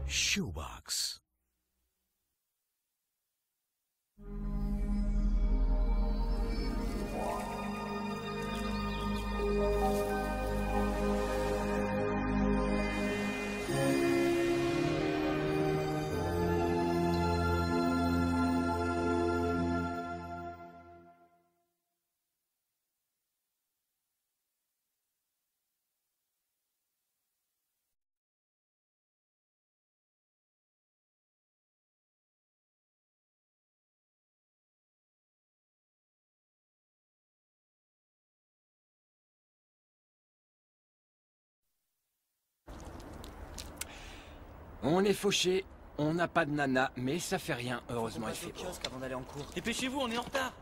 Shoebox. On est fauché, on n'a pas de nana, mais ça fait rien, heureusement il fait beau. Avant d'aller en cours. Dépêchez-vous, on est en retard.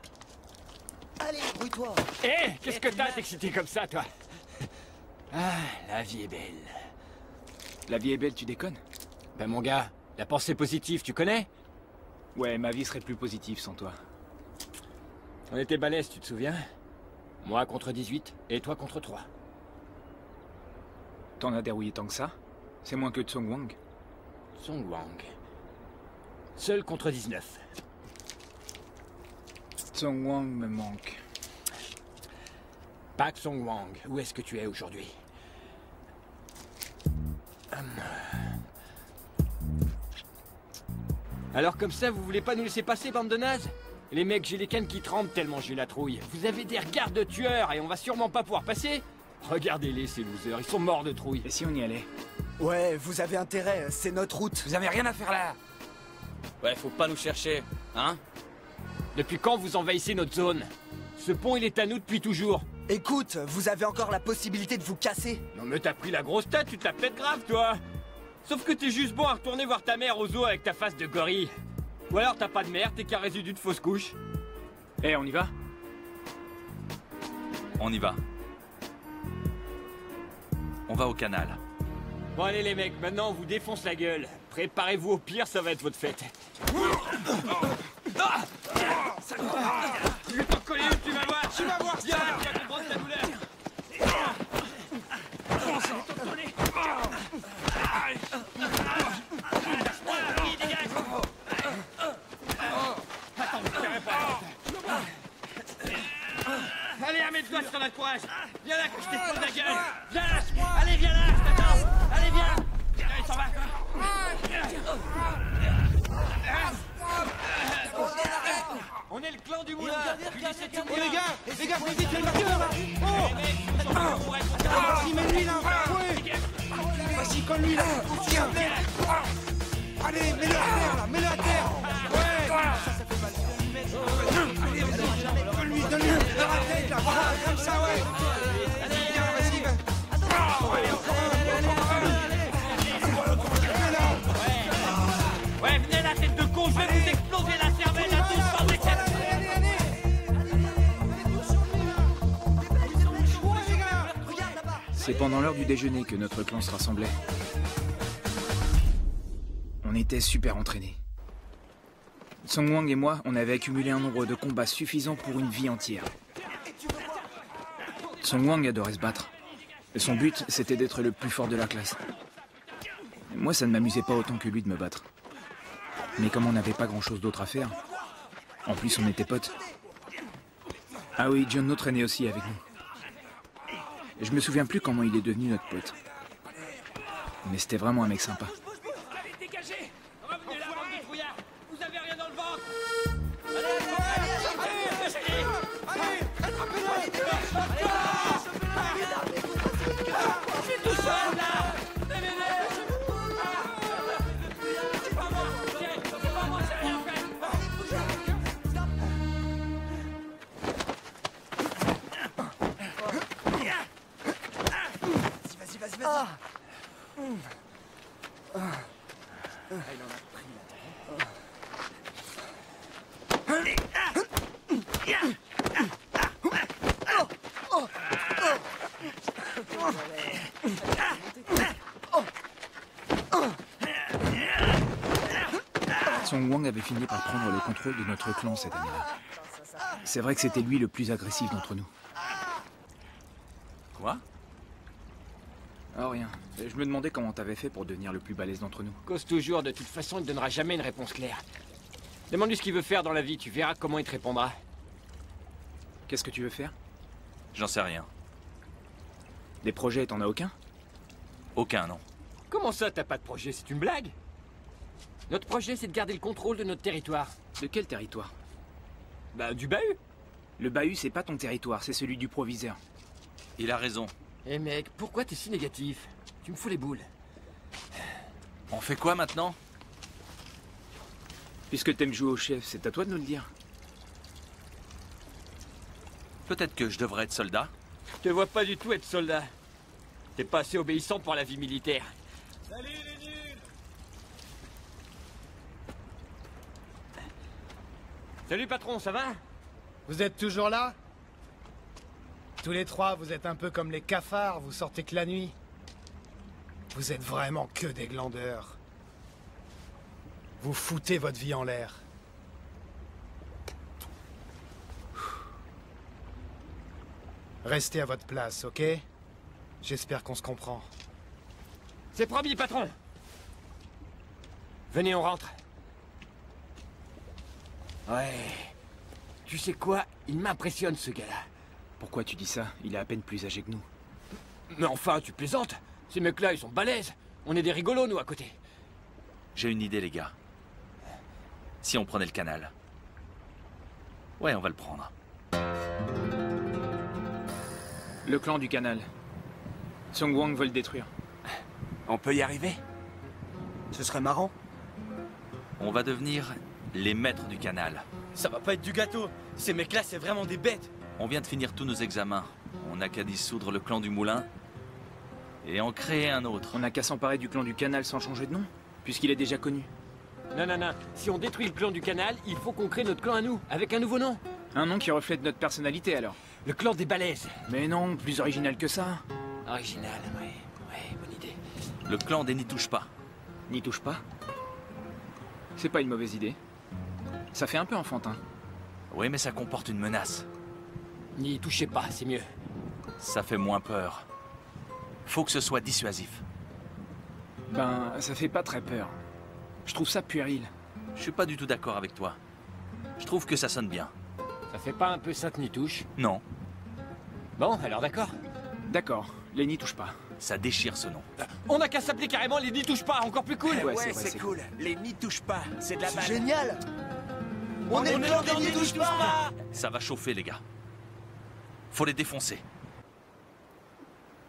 Allez, brouille-toi. Hé, qu'est-ce que t'as t'exciter comme ça, toi? Ah, la vie est belle. La vie est belle, tu déconnes? Ben mon gars, la pensée positive, tu connais? Ouais, ma vie serait plus positive sans toi. On était balèzes, tu te souviens? Moi contre 18, et toi contre 3. T'en as dérouillé tant que ça? C'est moins que Tsong Wang. Song Wang. Seul contre 19. Tsong Wang me manque. Pak Song Wang, où est-ce que tu es aujourd'hui? Alors comme ça, vous voulez pas nous laisser passer, bande de nazes? Les mecs, j'ai les cannes qui tremblent tellement j'ai la trouille. Vous avez des regards de tueurs et on va sûrement pas pouvoir passer? Regardez-les, ces losers, ils sont morts de trouille. Et si on y allait? Ouais, vous avez intérêt, c'est notre route. Vous avez rien à faire là! Ouais, faut pas nous chercher, hein? Depuis quand vous envahissez notre zone? Ce pont, il est à nous depuis toujours. Écoute, vous avez encore la possibilité de vous casser. Non mais t'as pris la grosse tête, tu te la pètes grave, toi. Sauf que t'es juste bon à retourner voir ta mère aux zoo avec ta face de gorille. Ou alors t'as pas de mère, t'es qu'un résidu de fausse couche. Eh, on y va? On y va. On va au canal. Bon allez les mecs, maintenant on vous défonce la gueule. Préparez-vous au pire, ça va être votre fête. Je vais t'en coller une, tu vas voir. Tu vas voir, viens, tu vas comprendre ta douleur. Attends, je tirerai pas. Allez, amène-toi sur la courage. Viens là que je t'explose la gueule. Viens là. Allez, viens là, je t'attends. Allez, viens. Allez, s'en va. On est le clan du moulin. Oh les gars, vite, il y a une voiture là. Oh, vas-y, mets-lui là. Ouais. Vas-y, colle-lui là. Tiens. Allez, mets-le à terre là, mets-le à terre. Ouais. Allez, vas-y, colle-lui, donne-lui dans la tête là. Voilà, comme ça, ouais. Viens, vas-y, va. Allez, encore un. Ouais, venez la tête de con, je vais vous exploser la cervelle à tous sans déconner. C'est pendant l'heure du déjeuner que notre clan se rassemblait. On était super entraînés. Tsong Wang et moi, on avait accumulé un nombre de combats suffisant pour une vie entière. Tsong Wang adorait se battre. Et son but, c'était d'être le plus fort de la classe. Moi, ça ne m'amusait pas autant que lui de me battre. Mais comme on n'avait pas grand-chose d'autre à faire, en plus on était potes. Ah oui, John No traînait aussi avec nous. Je me souviens plus comment il est devenu notre pote. Mais c'était vraiment un mec sympa. Allez, dégagez. Revenez la bande de fouillards. Vous avez rien dans le ventre. Je suis tout seul là. Song Wang avait fini par prendre le contrôle de notre clan cette année-là. C'est vrai que c'était lui le plus agressif d'entre nous. Quoi? Oh rien. Je me demandais comment t'avais fait pour devenir le plus balèze d'entre nous. Cause toujours, de toute façon, il ne donnera jamais une réponse claire. Demande-lui ce qu'il veut faire dans la vie, tu verras comment il te répondra. Qu'est-ce que tu veux faire? J'en sais rien. Des projets, t'en as aucun? Aucun, non. Comment ça, t'as pas de projet? C'est une blague? Notre projet, c'est de garder le contrôle de notre territoire. De quel territoire? Bah, du bahut. Le bahut, c'est pas ton territoire, c'est celui du proviseur. Il a raison. Eh mec, pourquoi t'es si négatif? Tu me fous les boules. On fait quoi maintenant? Puisque t'aimes jouer au chef, c'est à toi de nous le dire. Peut-être que je devrais être soldat. Je te vois pas du tout être soldat. T'es pas assez obéissant pour la vie militaire. Salut les nuls! Salut patron, ça va? Vous êtes toujours là? Tous les trois, vous êtes un peu comme les cafards, vous sortez que la nuit. Vous êtes vraiment que des glandeurs. Vous foutez votre vie en l'air. Restez à votre place, ok? J'espère qu'on se comprend. C'est promis, patron. Venez, on rentre. Ouais. Tu sais quoi? Il m'impressionne, ce gars-là. Pourquoi tu dis ça? Il est à peine plus âgé que nous. Mais enfin, tu plaisantes. Ces mecs-là, ils sont balèzes. On est des rigolos, nous, à côté. J'ai une idée, les gars. Si on prenait le canal. Ouais, on va le prendre. Le clan du canal. Song Wang veut le détruire. On peut y arriver? Ce serait marrant. On va devenir les maîtres du canal. Ça va pas être du gâteau. Ces mecs-là, c'est vraiment des bêtes. On vient de finir tous nos examens. On n'a qu'à dissoudre le clan du moulin et en créer un autre. On n'a qu'à s'emparer du clan du canal sans changer de nom, puisqu'il est déjà connu. Non, non, non. Si on détruit le clan du canal, il faut qu'on crée notre clan à nous, avec un nouveau nom. Un nom qui reflète notre personnalité alors. Le clan des balèzes. Mais non, plus original que ça. Original, ouais. Ouais, bonne idée. Le clan des N'y touche pas. N'y touche pas. C'est pas une mauvaise idée. Ça fait un peu enfantin. Oui, mais ça comporte une menace. N'y touchez pas, c'est mieux. Ça fait moins peur. Faut que ce soit dissuasif. Ben, ça fait pas très peur. Je trouve ça puéril. Je suis pas du tout d'accord avec toi. Je trouve que ça sonne bien. Ça fait pas un peu sainte ni touche? Non, Bon, alors d'accord. D'accord, les N'y touche pas. ça déchire ce nom. On n'a qu'à s'appeler carrément les N'y touche pas, encore plus cool. Ouais, c'est vrai, c'est cool. Les N'y touche pas. C'est de la balle. génial. On est le clan des N'y touche pas. Ça va chauffer, les gars. Faut les défoncer.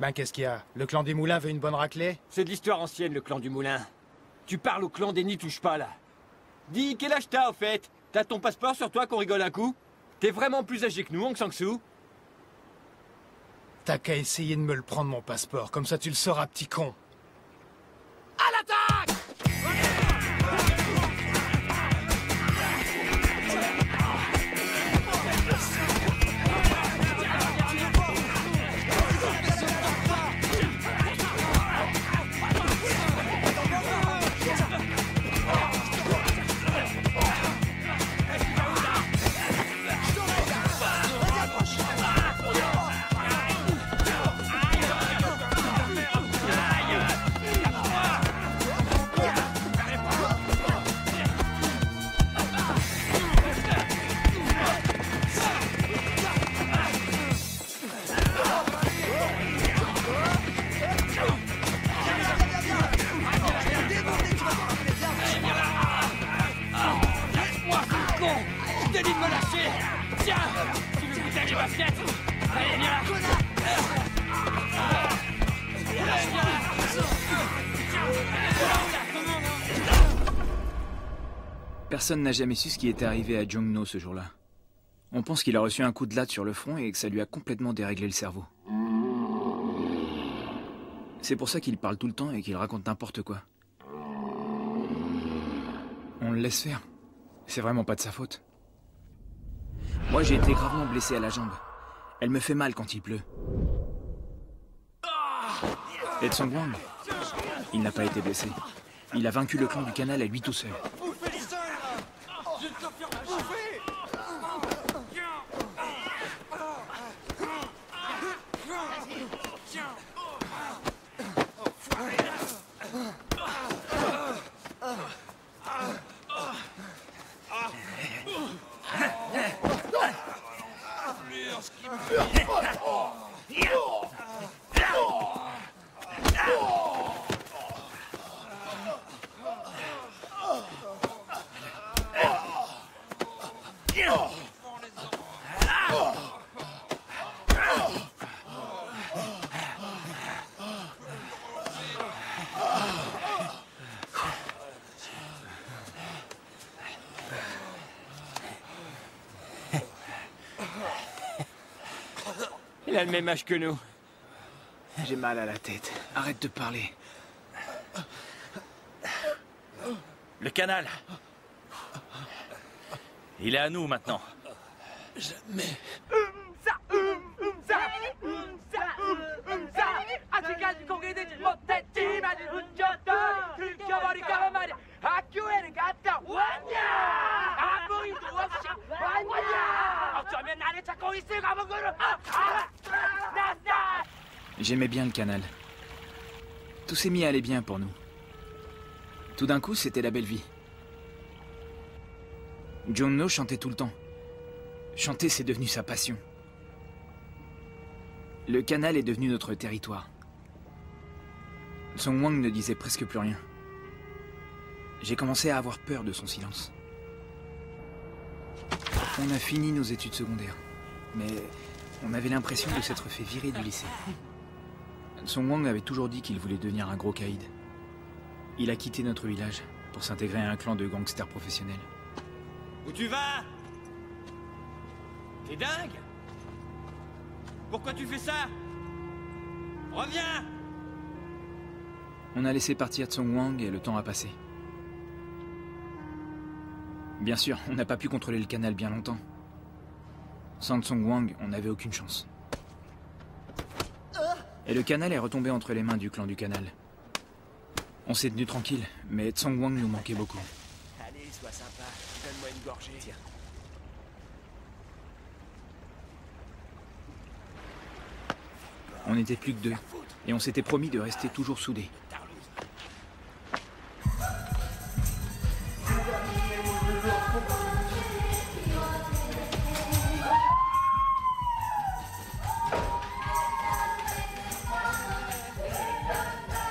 Ben qu'est-ce qu'il y a? Le clan des moulins veut une bonne raclée? C'est de l'histoire ancienne, le clan du moulin. Tu parles au clan des N'y touche pas, là. Dis, quel âge t'as, au fait? T'as ton passeport sur toi qu'on rigole un coup? T'es vraiment plus âgé que nous, Aung San Suu? T'as qu'à essayer de me le prendre mon passeport, comme ça tu le sauras, petit con. Je te dis de me lâcher! Tiens! Tu veux que t'arrives à fiette? Allez, viens là! Personne n'a jamais su ce qui était arrivé à Jong-no ce jour-là. On pense qu'il a reçu un coup de latte sur le front et que ça lui a complètement déréglé le cerveau. C'est pour ça qu'il parle tout le temps et qu'il raconte n'importe quoi. On le laisse faire. C'est vraiment pas de sa faute. Moi, j'ai été gravement blessé à la jambe. Elle me fait mal quand il pleut. Et Tsong Wang, il n'a pas été blessé. Il a vaincu le clan du canal à lui tout seul. Il a le même âge que nous. J'ai mal à la tête. Arrête de parler. Le canal. Il est à nous maintenant. Jamais. J'aimais bien le canal. Tout s'est mis à aller bien pour nous. Tout d'un coup, c'était la belle vie. Jong-no chantait tout le temps. Chanter, c'est devenu sa passion. Le canal est devenu notre territoire. Tsong Wang ne disait presque plus rien. J'ai commencé à avoir peur de son silence. On a fini nos études secondaires, mais on avait l'impression de s'être fait virer du lycée. Tsong Wang avait toujours dit qu'il voulait devenir un gros caïd. Il a quitté notre village pour s'intégrer à un clan de gangsters professionnels. Où tu vas? T'es dingue? Pourquoi tu fais ça? Reviens! On a laissé partir Tsong Wang et le temps a passé. Bien sûr, on n'a pas pu contrôler le canal bien longtemps. Sans Tsong Wang, on n'avait aucune chance. Et le canal est retombé entre les mains du clan du canal. On s'est tenu tranquille, mais Tsong Wang nous manquait beaucoup. Allez, sois sympa. Donne-moi une gorgée. Tiens. On n'était plus que deux, et on s'était promis de rester toujours soudés.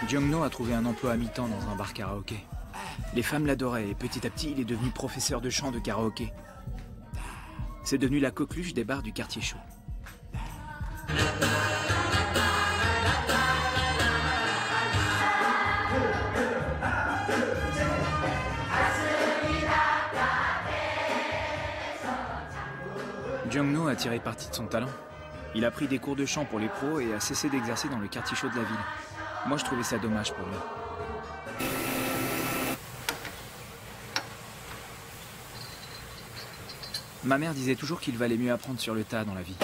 Jong-no a trouvé un emploi à mi-temps dans un bar karaoké. Les femmes l'adoraient et petit à petit, il est devenu professeur de chant de karaoké. C'est devenu la coqueluche des bars du quartier chaud. Jong-no a tiré parti de son talent. Il a pris des cours de chant pour les pros et a cessé d'exercer dans le quartier chaud de la ville. Moi, je trouvais ça dommage pour lui. Ma mère disait toujours qu'il valait mieux apprendre sur le tas dans la vie.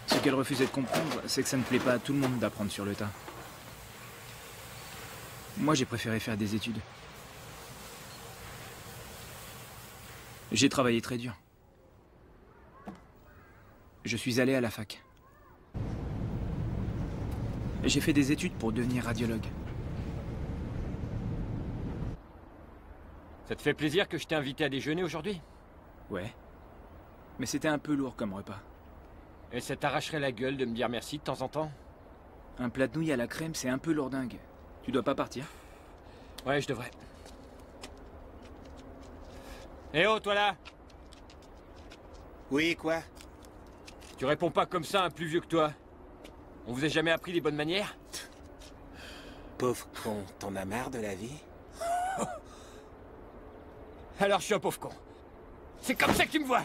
Ce qu'elle refusait de comprendre, c'est que ça ne plaît pas à tout le monde d'apprendre sur le tas. Moi, j'ai préféré faire des études. J'ai travaillé très dur. Je suis allé à la fac. J'ai fait des études pour devenir radiologue. Ça te fait plaisir que je t'ai invité à déjeuner aujourd'hui? Ouais. Mais c'était un peu lourd comme repas. Et ça t'arracherait la gueule de me dire merci de temps en temps? Un plat de nouilles à la crème, c'est un peu lourdingue. Tu dois pas partir? Ouais, je devrais. Eh oh, toi là! Oui, quoi? Tu réponds pas comme ça à un plus vieux que toi. On vous a jamais appris les bonnes manières? Pauvre con, t'en as marre de la vie? Alors je suis un pauvre con. C'est comme ça que tu me vois!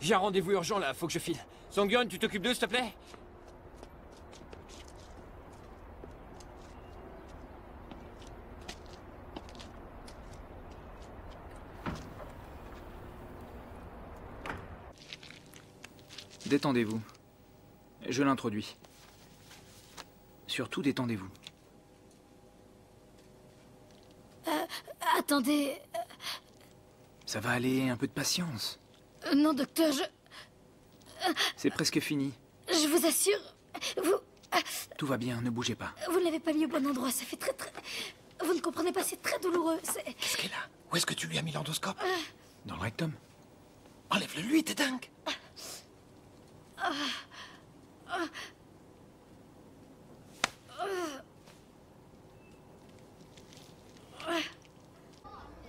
J'ai un rendez-vous urgent là, faut que je file. Song-yeon, tu t'occupes d'eux, s'il te plaît? Détendez-vous. Je l'introduis. Surtout détendez-vous. Attendez... Ça va aller, un peu de patience. non, docteur, C'est presque fini. je vous assure... Vous... Tout va bien, ne bougez pas. Vous ne l'avez pas mis au bon endroit, ça fait très... Vous ne comprenez pas, c'est très douloureux, c'est... Qu'est-ce qu'elle a? Où est-ce que tu lui as mis l'endoscope? Dans le rectum. Enlève-le lui, t'es dingue.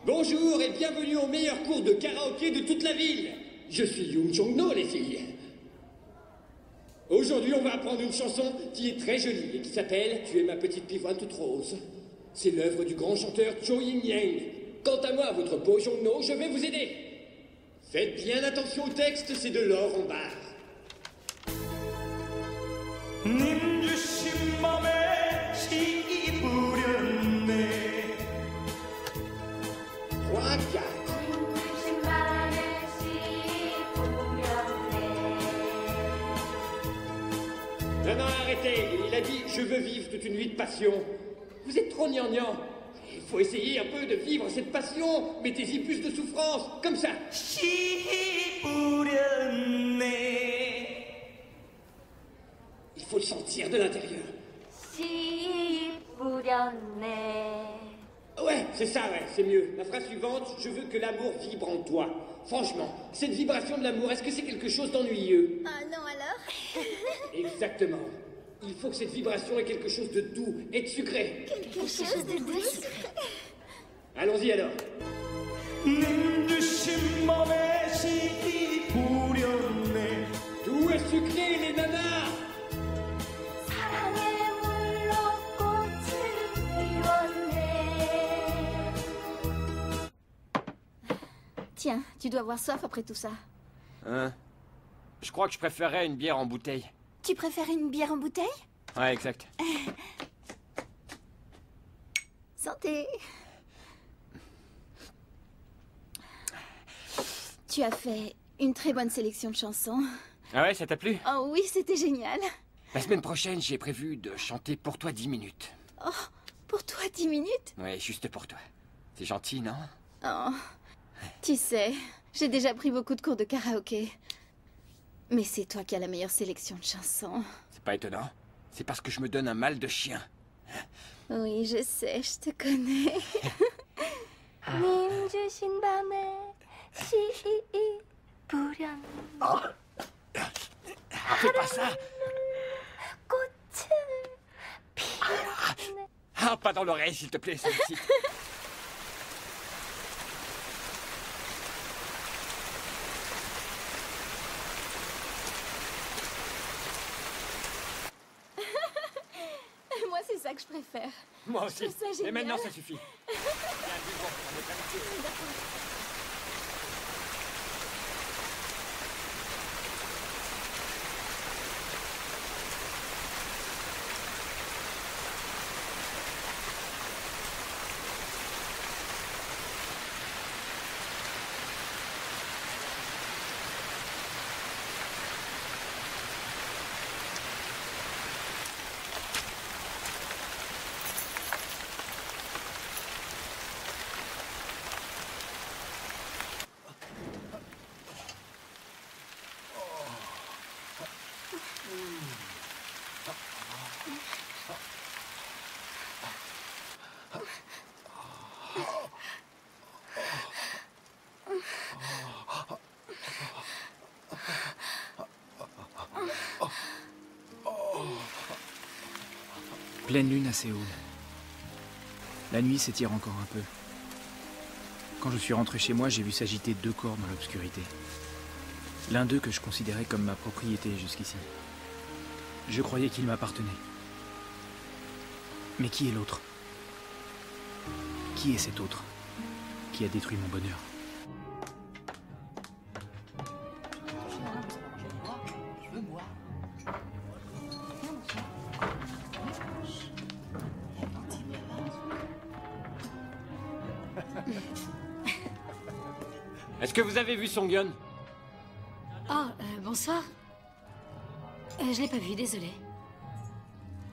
Bonjour et bienvenue au meilleur cours de karaoké de toute la ville. Je suis Yoon Jong-no, les filles. Aujourd'hui, on va apprendre une chanson qui est très jolie et qui s'appelle « Tu es ma petite pivoine toute rose ». C'est l'œuvre du grand chanteur Cho Yin-yang. Quant à moi, votre beau Jong-no, je vais vous aider. Faites bien attention au texte, c'est de l'or en barre. Trois, quatre. Non, non, arrêtez. Il a dit « Je veux vivre toute une vie de passion ». Vous êtes trop gnangnan. Il faut essayer un peu de vivre cette passion. Mettez-y plus de souffrance, comme ça. Il faut le sentir de l'intérieur. Ouais, c'est ça, ouais, c'est mieux. La phrase suivante, je veux que l'amour vibre en toi. Franchement, cette vibration de l'amour, est-ce que c'est quelque chose d'ennuyeux? Ah non, alors? Exactement. Il faut que cette vibration ait quelque chose de doux et de sucré. Quelque chose de doux. Allons-y alors. Doux et sucré, les nanas! Tiens, tu dois avoir soif après tout ça. Hein? Je crois que je préférerais une bière en bouteille. Tu préfères une bière en bouteille? Ouais, exact. Santé. Tu as fait une très bonne sélection de chansons. Ah ouais, ça t'a plu? Oh oui, c'était génial. La semaine prochaine, j'ai prévu de chanter pour toi 10 minutes. Oh, pour toi, 10 minutes? Ouais, juste pour toi. C'est gentil, non? Oh, tu sais, j'ai déjà pris beaucoup de cours de karaoké. Mais c'est toi qui as la meilleure sélection de chansons. C'est pas étonnant. C'est parce que je me donne un mal de chien. Oui, je sais, je te connais. Fais pas ça! Ah, pas dans l'oreille, s'il te plaît, ça m'excite. Moi, c'est ça que je préfère. Moi aussi. Je trouve ça Mais génial. maintenant, ça suffit. Viens, buvons, on est habitués. Pleine lune à Séoul. La nuit s'étire encore un peu. Quand je suis rentré chez moi, j'ai vu s'agiter deux corps dans l'obscurité. L'un d'eux que je considérais comme ma propriété jusqu'ici. Je croyais qu'il m'appartenait. Mais qui est l'autre? Qui est cet autre qui a détruit mon bonheur? Est-ce que vous avez vu Songyeon? Oh, bonsoir. Je l'ai pas vu, désolé.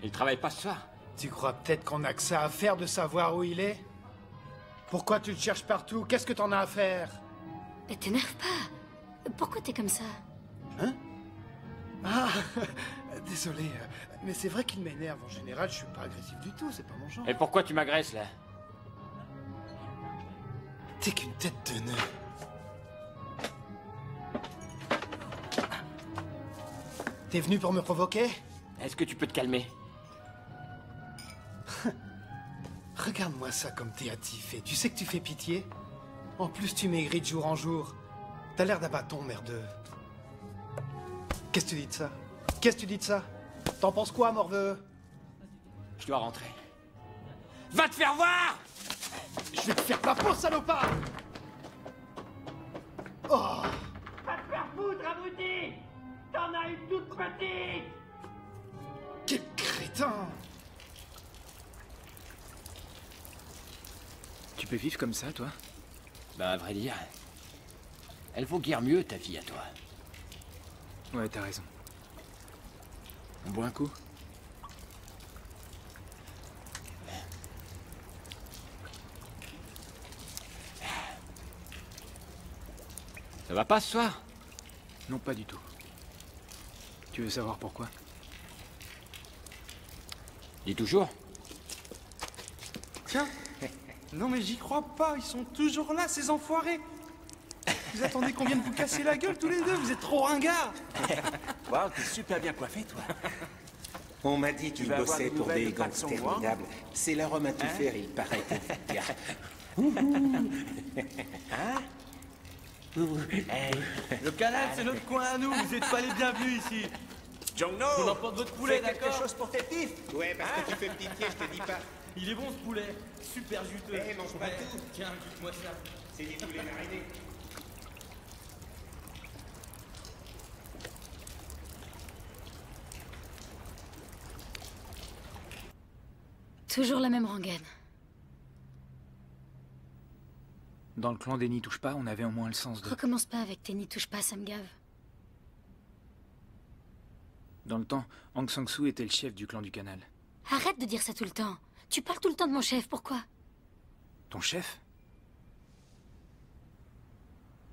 Il travaille pas ce soir? Tu crois peut-être qu'on a que ça à faire de savoir où il est? Pourquoi tu le cherches partout? Qu'est-ce que t'en as à faire? T'énerve pas. Pourquoi t'es comme ça? Hein? Ah, désolé, mais c'est vrai qu'il m'énerve. En général, je suis pas agressif du tout, c'est pas mon genre. Et pourquoi tu m'agresses, là? T'es qu'une tête de nœud. T'es venu pour me provoquer? Est-ce que tu peux te calmer? Regarde-moi ça comme t'es hâtif et tu sais que tu fais pitié? En plus, tu maigris de jour en jour. T'as l'air d'un bâton merdeux. Qu'est-ce que tu dis de ça? Qu'est-ce que tu dis de ça? T'en penses quoi, morveux? Je dois rentrer. Va te faire voir! Je vais te faire ta peau, salopard! Oh! Va te faire foutre, abruti! T'en as une toute petite! Quel crétin! Tu peux vivre comme ça, toi? Bah, à vrai dire, elle vaut guère mieux ta vie à toi. Ouais, t'as raison. On boit un coup? Ça va pas ce soir? Non, pas du tout. Tu veux savoir pourquoi? Dis toujours. Tiens. Non mais j'y crois pas, ils sont toujours là, ces enfoirés. Vous attendez qu'on vienne vous casser la gueule tous les deux, vous êtes trop ringards. Waouh, t'es super bien coiffé, toi. On m'a dit qu'il bossait pour des gangs gangs terminables. C'est leur homme à tout faire, il paraît efficace. Hein? Le canal, c'est notre coin à nous, vous êtes pas les bienvenus ici. Jongno, On emporte votre poulet, fais quelque d'accord? chose pour tes pifs. Ouais, parce que tu fais pitié, je te dis pas. Il est bon ce poulet, super juteux. Eh, mange pas tout. Tiens, goûte-moi ça. C'est du poulet mariné. Toujours la même rengaine. Dans le clan des N'y touche pas, on avait au moins le sens de... Recommence pas avec tes N'y touche pas, ça me gave. Dans le temps, Aung San Suu était le chef du clan du canal. Arrête de dire ça tout le temps. Tu parles tout le temps de mon chef, pourquoi? Ton chef?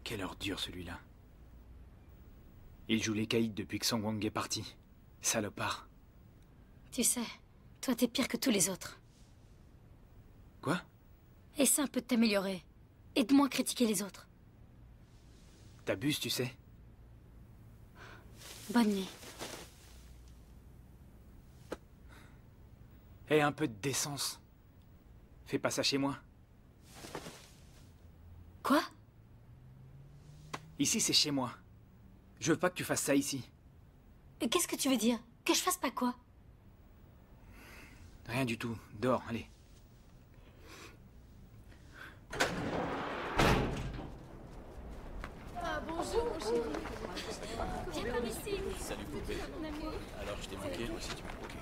Quelle ordure, celui-là. Il joue les caïds depuis que Song Wang est parti. Salopard. Tu sais, toi t'es pire que tous les autres. Quoi? Essaie un peu de t'améliorer. Et de moins critiquer les autres. T'abuses, tu sais. Bonne nuit. Aie un peu de décence. Fais pas ça chez moi. Quoi? Ici, c'est chez moi. Je veux pas que tu fasses ça ici. Qu'est-ce que tu veux dire? Que je fasse pas quoi? Rien du tout. Dors, allez. Ah, bonjour, mon chéri. Viens par ici. Salut poupée. Alors je t'ai manqué, toi aussi tu m'as manqué.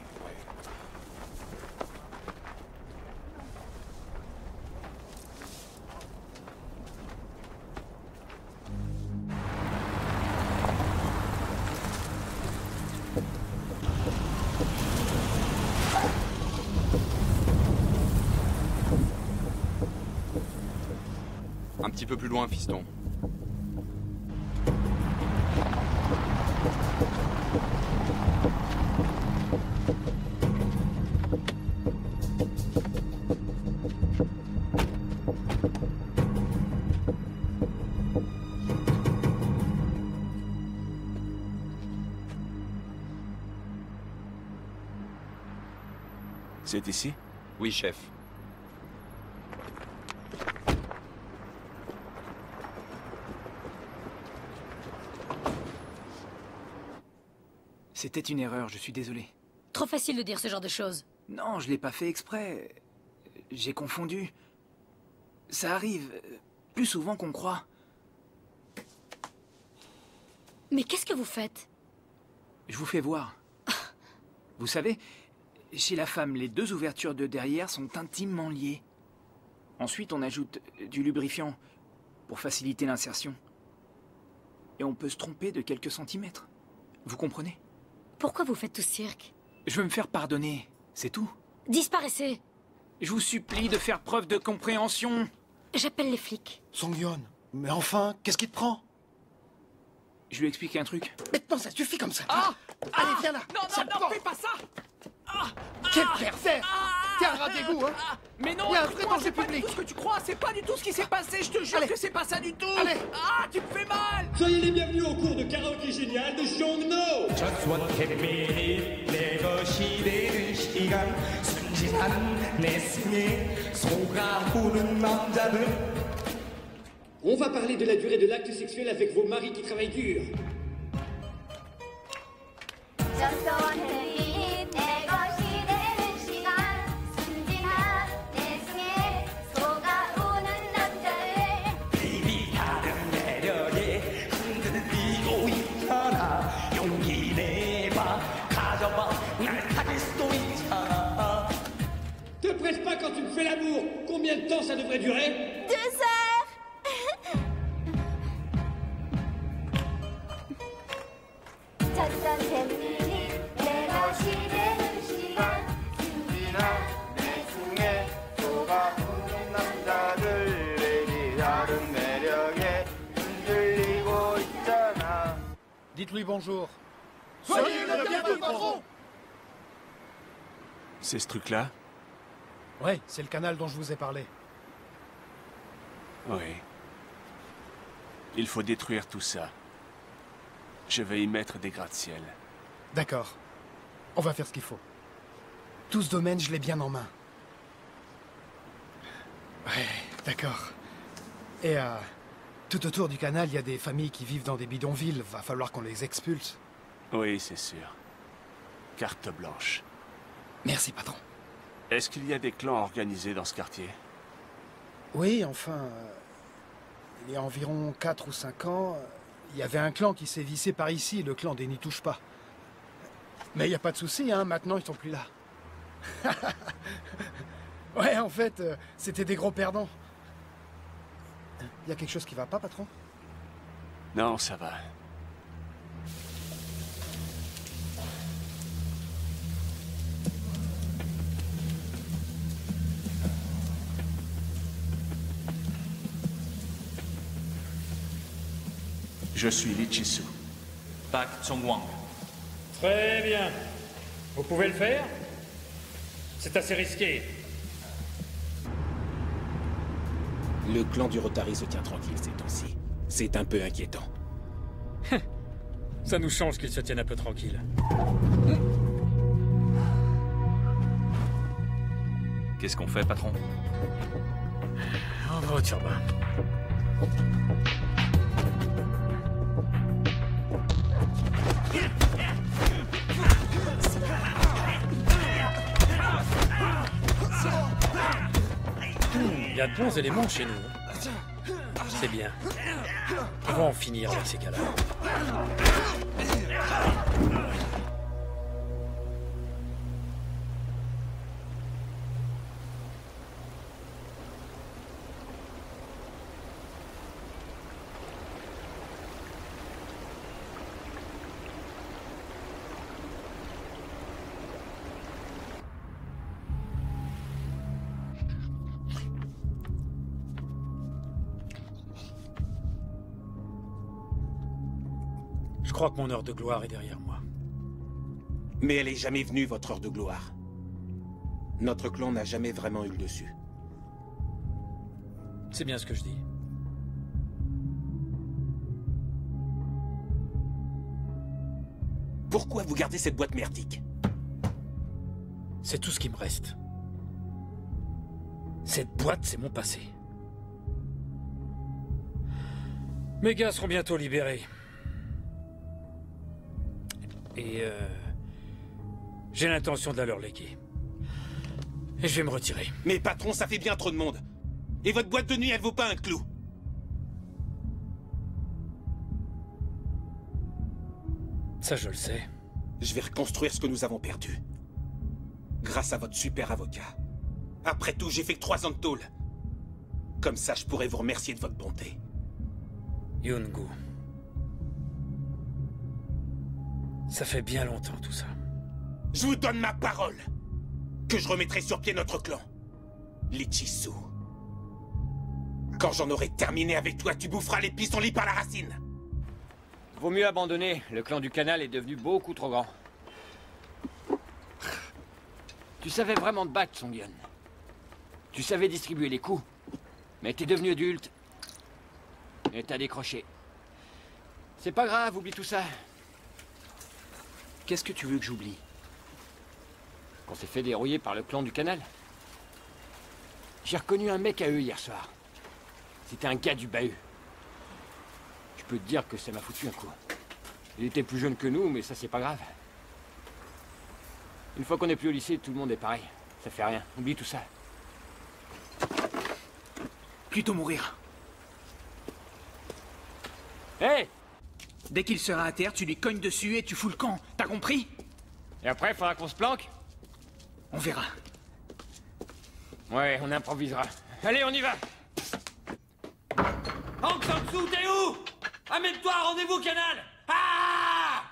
Un petit peu plus loin, fiston. C'est ici? Oui, chef. C'était une erreur, je suis désolé. Trop facile de dire ce genre de choses. Non, je l'ai pas fait exprès. J'ai confondu. Ça arrive plus souvent qu'on croit. Mais qu'est-ce que vous faites? Je vous fais voir. Vous savez, chez la femme, les deux ouvertures de derrière sont intimement liées. Ensuite, on ajoute du lubrifiant pour faciliter l'insertion. Et on peut se tromper de quelques centimètres. Vous comprenez? Pourquoi vous faites tout ce cirque? Je veux me faire pardonner, c'est tout. Disparaissez! Je vous supplie de faire preuve de compréhension. J'appelle les flics. Song-Yeon, mais enfin, qu'est-ce qui te prend? Je lui explique un truc. Maintenant, ça suffit comme ça. Allez, viens là. Non, fais pas ça! Quel pervers! T'es un rat d'égout, hein? Mais non, Il y a un vrai danger public. tout ce que tu crois, c'est pas du tout ce qui s'est passé, je te jure que c'est pas ça du tout! Allez. Ah, tu me fais mal! Soyez les bienvenus au cours de karaoké génial de Jongno. On va parler de la durée de l'acte sexuel avec vos maris qui travaillent dur. Te presse pas quand tu me fais l'amour. Combien de temps ça devrait durer? 2 heures. Dites-lui bonjour. Soyez le bienvenu, patron. C'est ce truc-là? Ouais, c'est le canal dont je vous ai parlé. Oui. Il faut détruire tout ça. Je vais y mettre des gratte-ciel. D'accord. On va faire ce qu'il faut. Tout ce domaine, je l'ai bien en main. Ouais, d'accord. Et tout autour du canal, il y a des familles qui vivent dans des bidonvilles. Va falloir qu'on les expulse. Oui, c'est sûr. Carte blanche. Merci, patron. Est-ce qu'il y a des clans organisés dans ce quartier? Oui, enfin... il y a environ 4 ou 5 ans, il y avait un clan qui s'est vissé par ici, le clan des N'y touche pas. Mais il n'y a pas de souci, hein, maintenant ils sont plus là. Ouais, en fait, c'était des gros perdants. Il y a quelque chose qui va pas, patron? Non, ça va. Je suis Lee Chi-soo. Park Chung-wang. Très bien. Vous pouvez le faire? C'est assez risqué. Le clan du Rotary se tient tranquille ces temps-ci. C'est un peu inquiétant. Ça nous change qu'ils se tiennent un peu tranquilles. Qu'est-ce qu'on fait, patron? On va au turbin. Il y a de bons éléments chez nous. C'est bien. On va en finir avec ces gars-là. Je crois que mon heure de gloire est derrière moi. Mais elle est jamais venue, votre heure de gloire. Notre clan n'a jamais vraiment eu le dessus. C'est bien ce que je dis. Pourquoi vous gardez cette boîte merdique? C'est tout ce qui me reste. Cette boîte, c'est mon passé. Mes gars seront bientôt libérés. Et j'ai l'intention de la leur léguer. Et je vais me retirer. Mais patron, ça fait bien trop de monde. Et votre boîte de nuit, elle vaut pas un clou. Ça, je le sais. Je vais reconstruire ce que nous avons perdu. Grâce à votre super avocat. Après tout, j'ai fait que 3 ans de tôle. Comme ça, je pourrais vous remercier de votre bonté. Yoon-gu. Ça fait bien longtemps tout ça. Je vous donne ma parole que je remettrai sur pied notre clan. L'Ichisu. Quand j'en aurai terminé avec toi, tu boufferas les pissenlits par la racine. Vaut mieux abandonner. Le clan du canal est devenu beaucoup trop grand. Tu savais vraiment te battre, Song-Yun. Tu savais distribuer les coups. Mais t'es devenu adulte. Et t'as décroché. C'est pas grave, oublie tout ça. Qu'est-ce que tu veux que j'oublie? Qu'on s'est fait dérouiller par le clan du canal. J'ai reconnu un mec à eux hier soir. C'était un gars du bahut. Je peux te dire que ça m'a foutu un coup. Il était plus jeune que nous, mais ça c'est pas grave. Une fois qu'on est plus au lycée, tout le monde est pareil. Ça fait rien. Oublie tout ça. Plutôt mourir. Hé hey! Dès qu'il sera à terre, tu lui cognes dessus et tu fous le camp. T'as compris? Et après, faudra qu'on se planque? On verra. Ouais, on improvisera. Allez, on y va! Aung San Suu, t'es où? Amène-toi, rendez-vous au canal! Ah!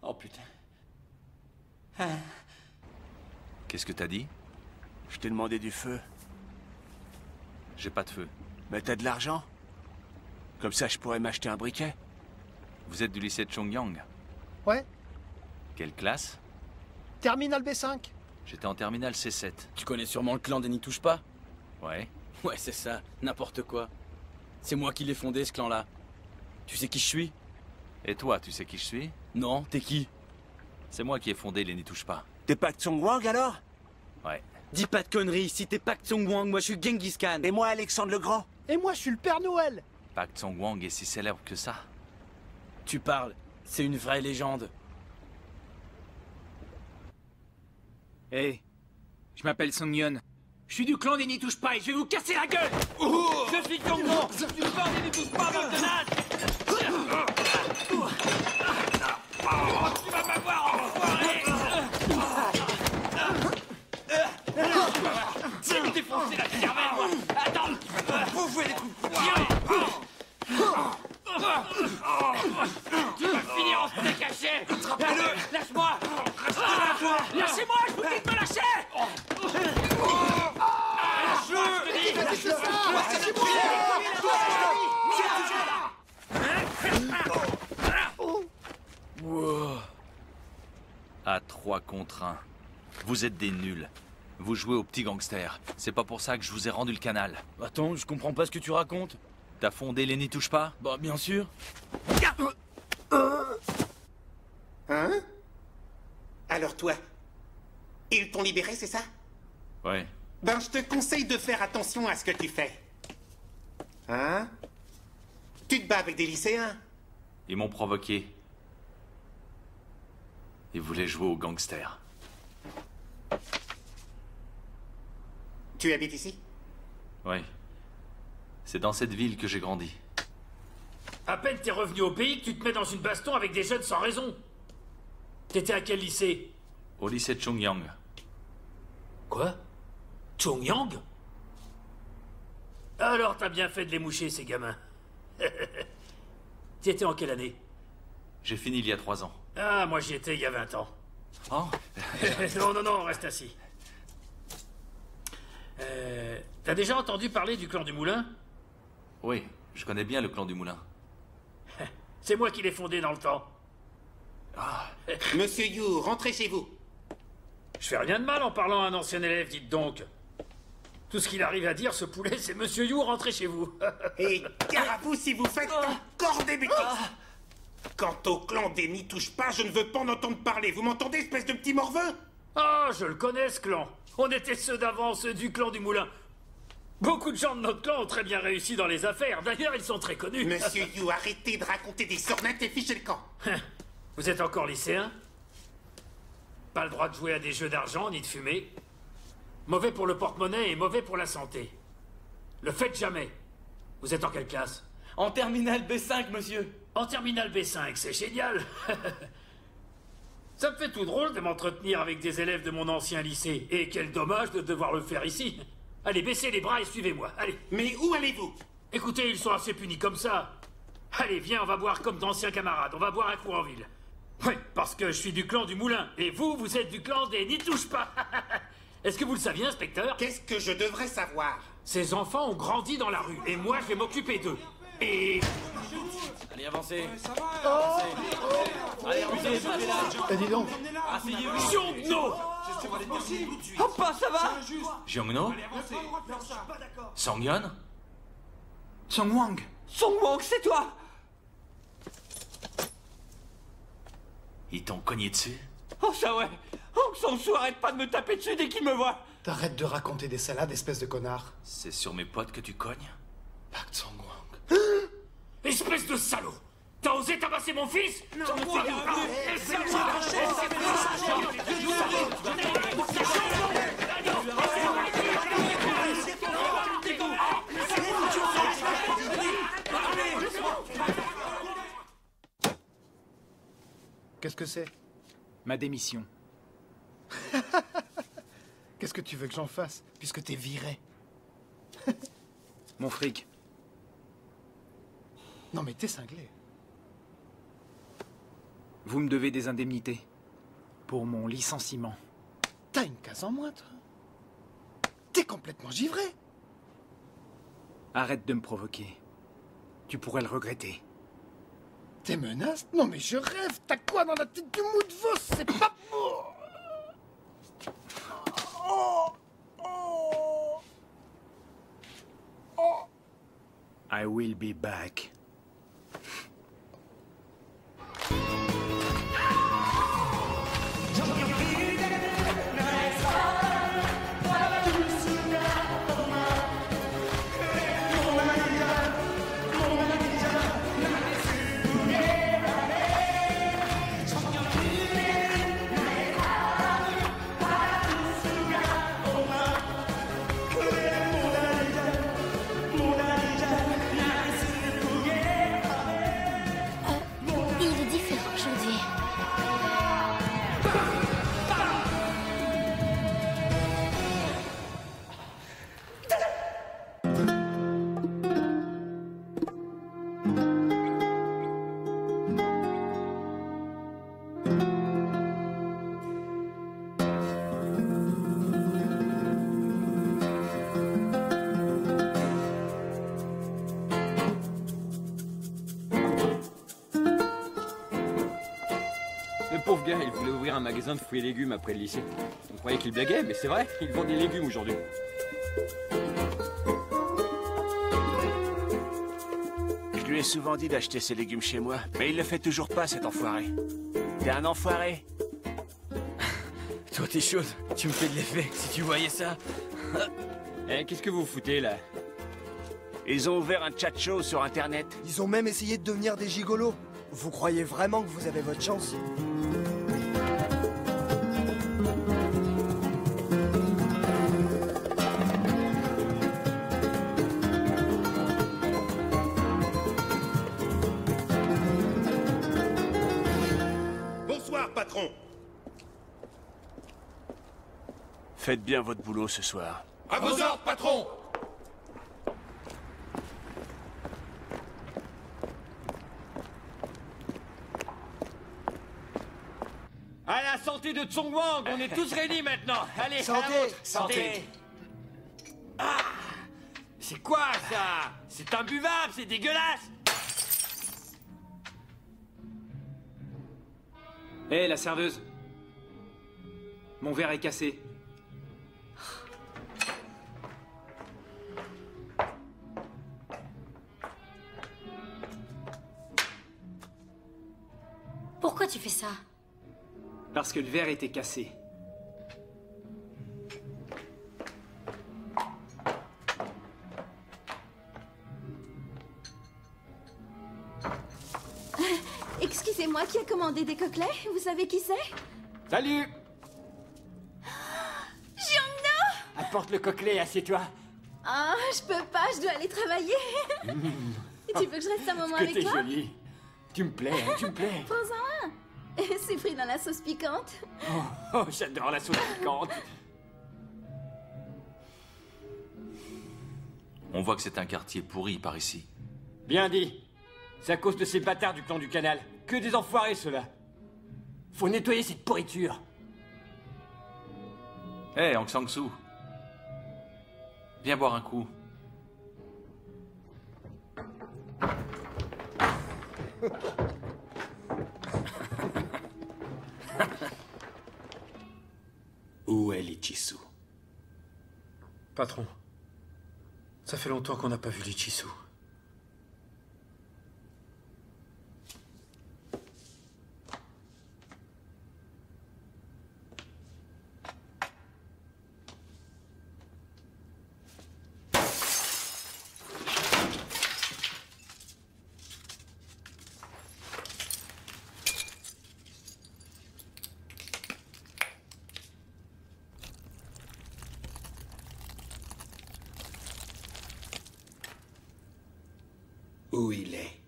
Oh putain. Qu'est-ce que t'as dit? Je t'ai demandé du feu. J'ai pas de feu. Mais t'as de l'argent? Comme ça, je pourrais m'acheter un briquet. Vous êtes du lycée de Chongyang? Ouais, Quelle classe? terminal B5. J'étais en terminale C7. Tu connais sûrement le clan des N'y touche pas? Ouais. Ouais, c'est ça, n'importe quoi. C'est moi qui l'ai fondé, ce clan-là. Tu sais qui je suis? Et toi, tu sais qui je suis? Non, t'es qui? C'est moi qui ai fondé les N'y touche pas. T'es pas Tsung Wang alors? Ouais. Dis pas de conneries, si t'es Pak Tsong Wang, moi je suis Genghis Khan. Et moi, Alexandre le Grand. Et moi, je suis le Père Noël. Pak Tsong Wang est si célèbre que ça. Tu parles, c'est une vraie légende. Hé, je m'appelle Song-Yun. Je suis du clan des N'y touche pas et je vais vous casser la gueule! Je suis Tongo! Je suis du clan des N'y touche pas, McDonald's! Tu vas m'avoir, enfoiré! J'ai me défoncé la cervelle, moi! Attends! Vous jouez les coups de poing! Tu vas finir en steak haché! Lâche-moi! Lâchez-moi, je vous dis de me lâcher! Wow. À 3 contre 1. Vous êtes des nuls. Vous jouez aux petits gangsters. C'est pas pour ça que je vous ai rendu le canal. Attends, je comprends pas ce que tu racontes. T'as fondé les N'y touche pas? Bah, bien sûr. Hein? Alors toi, ils t'ont libéré, c'est ça? Ouais. Ben, je te conseille de faire attention à ce que tu fais. Hein? Tu te bats avec des lycéens? Ils m'ont provoqué. Ils voulaient jouer aux gangsters. Tu habites ici? Ouais. C'est dans cette ville que j'ai grandi. À peine t'es revenu au pays que tu te mets dans une baston avec des jeunes sans raison. T'étais à quel lycée? Au lycée de Chongyang. Quoi? Chongyang? Alors t'as bien fait de les moucher, ces gamins. T'étais en quelle année? J'ai fini il y a 3 ans. Ah, moi j'y étais il y a 20 ans. Oh. Non, reste assis. T'as déjà entendu parler du clan du Moulin? Oui, je connais bien le clan du Moulin. C'est moi qui l'ai fondé dans le temps. Monsieur Yu, rentrez chez vous. Je fais rien de mal en parlant à un ancien élève, dites donc. Tout ce qu'il arrive à dire, ce poulet, c'est Monsieur Yu, rentrez chez vous. Et gare à vous si vous faites encore des bêtises. Quant au clan des N'y touche pas, je ne veux pas en entendre parler. Vous m'entendez, espèce de petit morveux? Ah, je le connais, ce clan. On était ceux d'avant, ceux du clan du Moulin. Beaucoup de gens de notre clan ont très bien réussi dans les affaires. D'ailleurs, ils sont très connus. Monsieur Yu, arrêtez de raconter des sornettes et fichez le camp. Vous êtes encore lycéen? Pas le droit de jouer à des jeux d'argent, ni de fumer. Mauvais pour le porte-monnaie et mauvais pour la santé. Le faites jamais. Vous êtes en quelle classe? En terminale B5, monsieur. En terminale B5, c'est génial. Ça me fait tout drôle de m'entretenir avec des élèves de mon ancien lycée. Et quel dommage de devoir le faire ici. Allez, baissez les bras et suivez-moi, allez. Mais où allez-vous? Écoutez, ils sont assez punis comme ça. Allez, viens, on va boire comme d'anciens camarades. On va boire un coup en ville. Oui, parce que je suis du clan du Moulin. Et vous, vous êtes du clan des N'y touche pas. Est-ce que vous le saviez, inspecteur? Qu'est-ce que je devrais savoir? Ces enfants ont grandi dans la rue. Et moi, je vais m'occuper d'eux. Et... Allez, avancez. Allez, avancez, là. Dis donc. Asseyez-vous. Jongno! Papa, ça va? Jongno? Songyeon? Songwang. Songwang, c'est toi? Ils t'ont cogné dessus? Oh, ça ouais. Oh, Songsu, arrête pas de me taper dessus dès qu'il me voit. T'arrêtes de raconter des salades, espèce de connard. C'est sur mes potes que tu cognes? Park Song-wang. Espèce de salaud! T'as osé tabasser mon fils? Non, Qu'est-ce que c'est? Ma démission. Qu'est-ce que tu veux que j'en fasse, puisque t'es viré? Mon fric. Non mais t'es cinglé. Vous me devez des indemnités. Pour mon licenciement. T'as une case en moins, toi. T'es complètement givré. Arrête de me provoquer. Tu pourrais le regretter. Tes menaces? Non mais je rêve. T'as quoi dans la tête du mou de veau? C'est pas beau. I will be back. Il est différent aujourd'hui. Le pauvre gars, il voulait ouvrir un magasin de fruits et légumes après le lycée. On croyait qu'il blaguait, mais c'est vrai, il vend des légumes aujourd'hui. Je lui ai souvent dit d'acheter ses légumes chez moi, mais il le fait toujours pas, cet enfoiré. T'es un enfoiré. Toi, t'es chaude. Tu me fais de l'effet. Si tu voyais ça. Eh, qu'est-ce que vous foutez, là? Ils ont ouvert un chat show sur Internet. Ils ont même essayé de devenir des gigolos. Vous croyez vraiment que vous avez votre chance? Bonsoir, patron. Faites bien votre boulot ce soir. À vos ordres, patron. À la santé de Tsongwang, on est tous réunis maintenant. Allez, Santé, à la vôtre. santé. Ah, c'est quoi ça? C'est imbuvable, c'est dégueulasse. Hé, la serveuse. Mon verre est cassé. Pourquoi tu fais ça? Parce que le verre était cassé. Excusez-moi, qui a commandé des coquelets? Vous savez qui c'est? Salut. Jongno! Apporte le coquelet, assieds-toi. Ah, je peux pas, je dois aller travailler. Tu veux que je reste un moment Que avec t'es toi? jolie. Tu me plais, hein, tu me plais. Prends-en un. C'est frit dans la sauce piquante. Oh, j'adore la sauce piquante. On voit que c'est un quartier pourri par ici. Bien dit. C'est à cause de ces bâtards du clan du canal. Que des enfoirés, ceux-là. Faut nettoyer cette pourriture. Hé, Aung San Suu. Viens boire un coup. Où est l'Ichisu? Patron, ça fait longtemps qu'on n'a pas vu l'Ichisu. Où il est?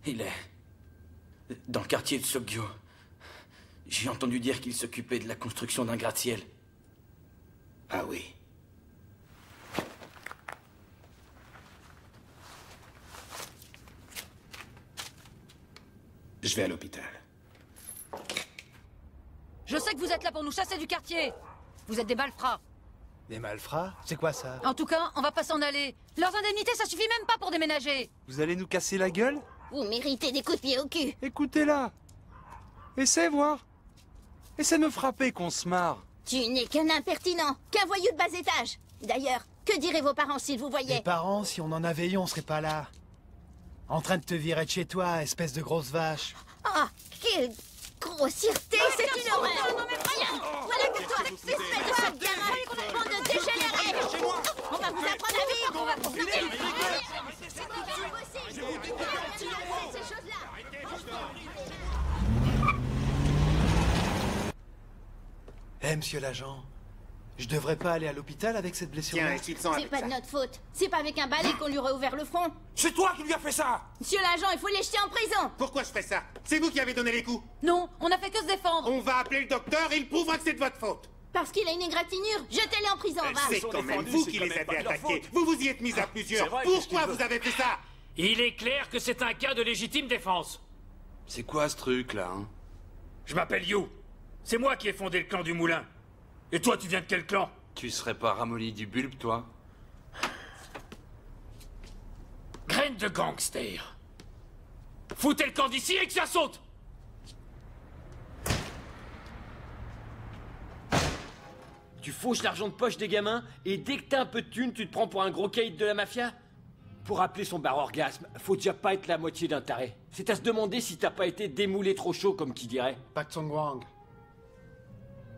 Il est dans le quartier de Sokgyo. J'ai entendu dire qu'il s'occupait de la construction d'un gratte-ciel. Ah oui. Je vais à l'hôpital. Je sais que vous êtes là pour nous chasser du quartier. Vous êtes des malfrats. Des malfrats? C'est quoi ça? En tout cas, on va pas s'en aller. Leurs indemnités, ça suffit même pas pour déménager. Vous allez nous casser la gueule? Vous méritez des coups de pied au cul. Écoutez-la. Essaie voir. Essaie de me frapper qu'on se marre. Tu n'es qu'un impertinent, qu'un voyou de bas étage. D'ailleurs, que diraient vos parents s'ils vous voyaient? Les parents, si on en avait eu, on serait pas là. En train de te virer de chez toi, espèce de grosse vache. Ah, quelle grossièreté, c'est une horreur. Rien, voilà que toi, c'est toi, gamin, bande de dégénérés. On va vous apprendre à vivre, on va vous faire ces choses-là. Eh, monsieur l'agent, je devrais pas aller à l'hôpital avec cette blessure-là? C'est pas de notre faute. C'est pas avec un balai qu'on lui aurait ouvert le front. C'est toi qui lui as fait ça! Monsieur l'agent, il faut les jeter en prison. Pourquoi je fais ça? C'est vous qui avez donné les coups. Non, on a fait que se défendre. On va appeler le docteur et il prouvera que c'est de votre faute. Parce qu'il a une égratignure, jetez-les en prison, va. C'est quand même vous qui les avez attaqués. Vous vous y êtes mis à plusieurs. Pourquoi vous avez fait ça? Il est clair que c'est un cas de légitime défense. C'est quoi ce truc là, hein? Je m'appelle You. C'est moi qui ai fondé le clan du Moulin. Et toi, tu viens de quel clan? Tu serais pas ramolli du bulbe, toi? Graine de gangster. Foutez le camp d'ici et que ça saute! Tu fauches l'argent de poche des gamins, et dès que t'as un peu de thune, tu te prends pour un gros caïd de la mafia? Pour appeler son bar orgasme, faut déjà pas être la moitié d'un taré. C'est à se demander si t'as pas été démoulé trop chaud, comme qui dirait. Pak Tsong-Wang.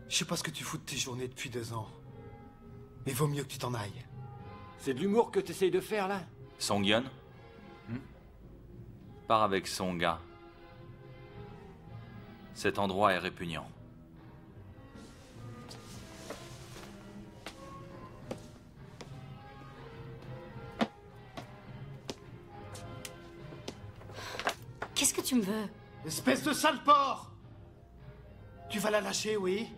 Je sais pas ce que tu fous de tes journées depuis 2 ans. Mais vaut mieux que tu t'en ailles. C'est de l'humour que t'essayes de faire, là? Song-Yeon, pars avec son gars. Cet endroit est répugnant. Qu'est-ce que tu me veux? Espèce de sale porc! Tu vas la lâcher, oui?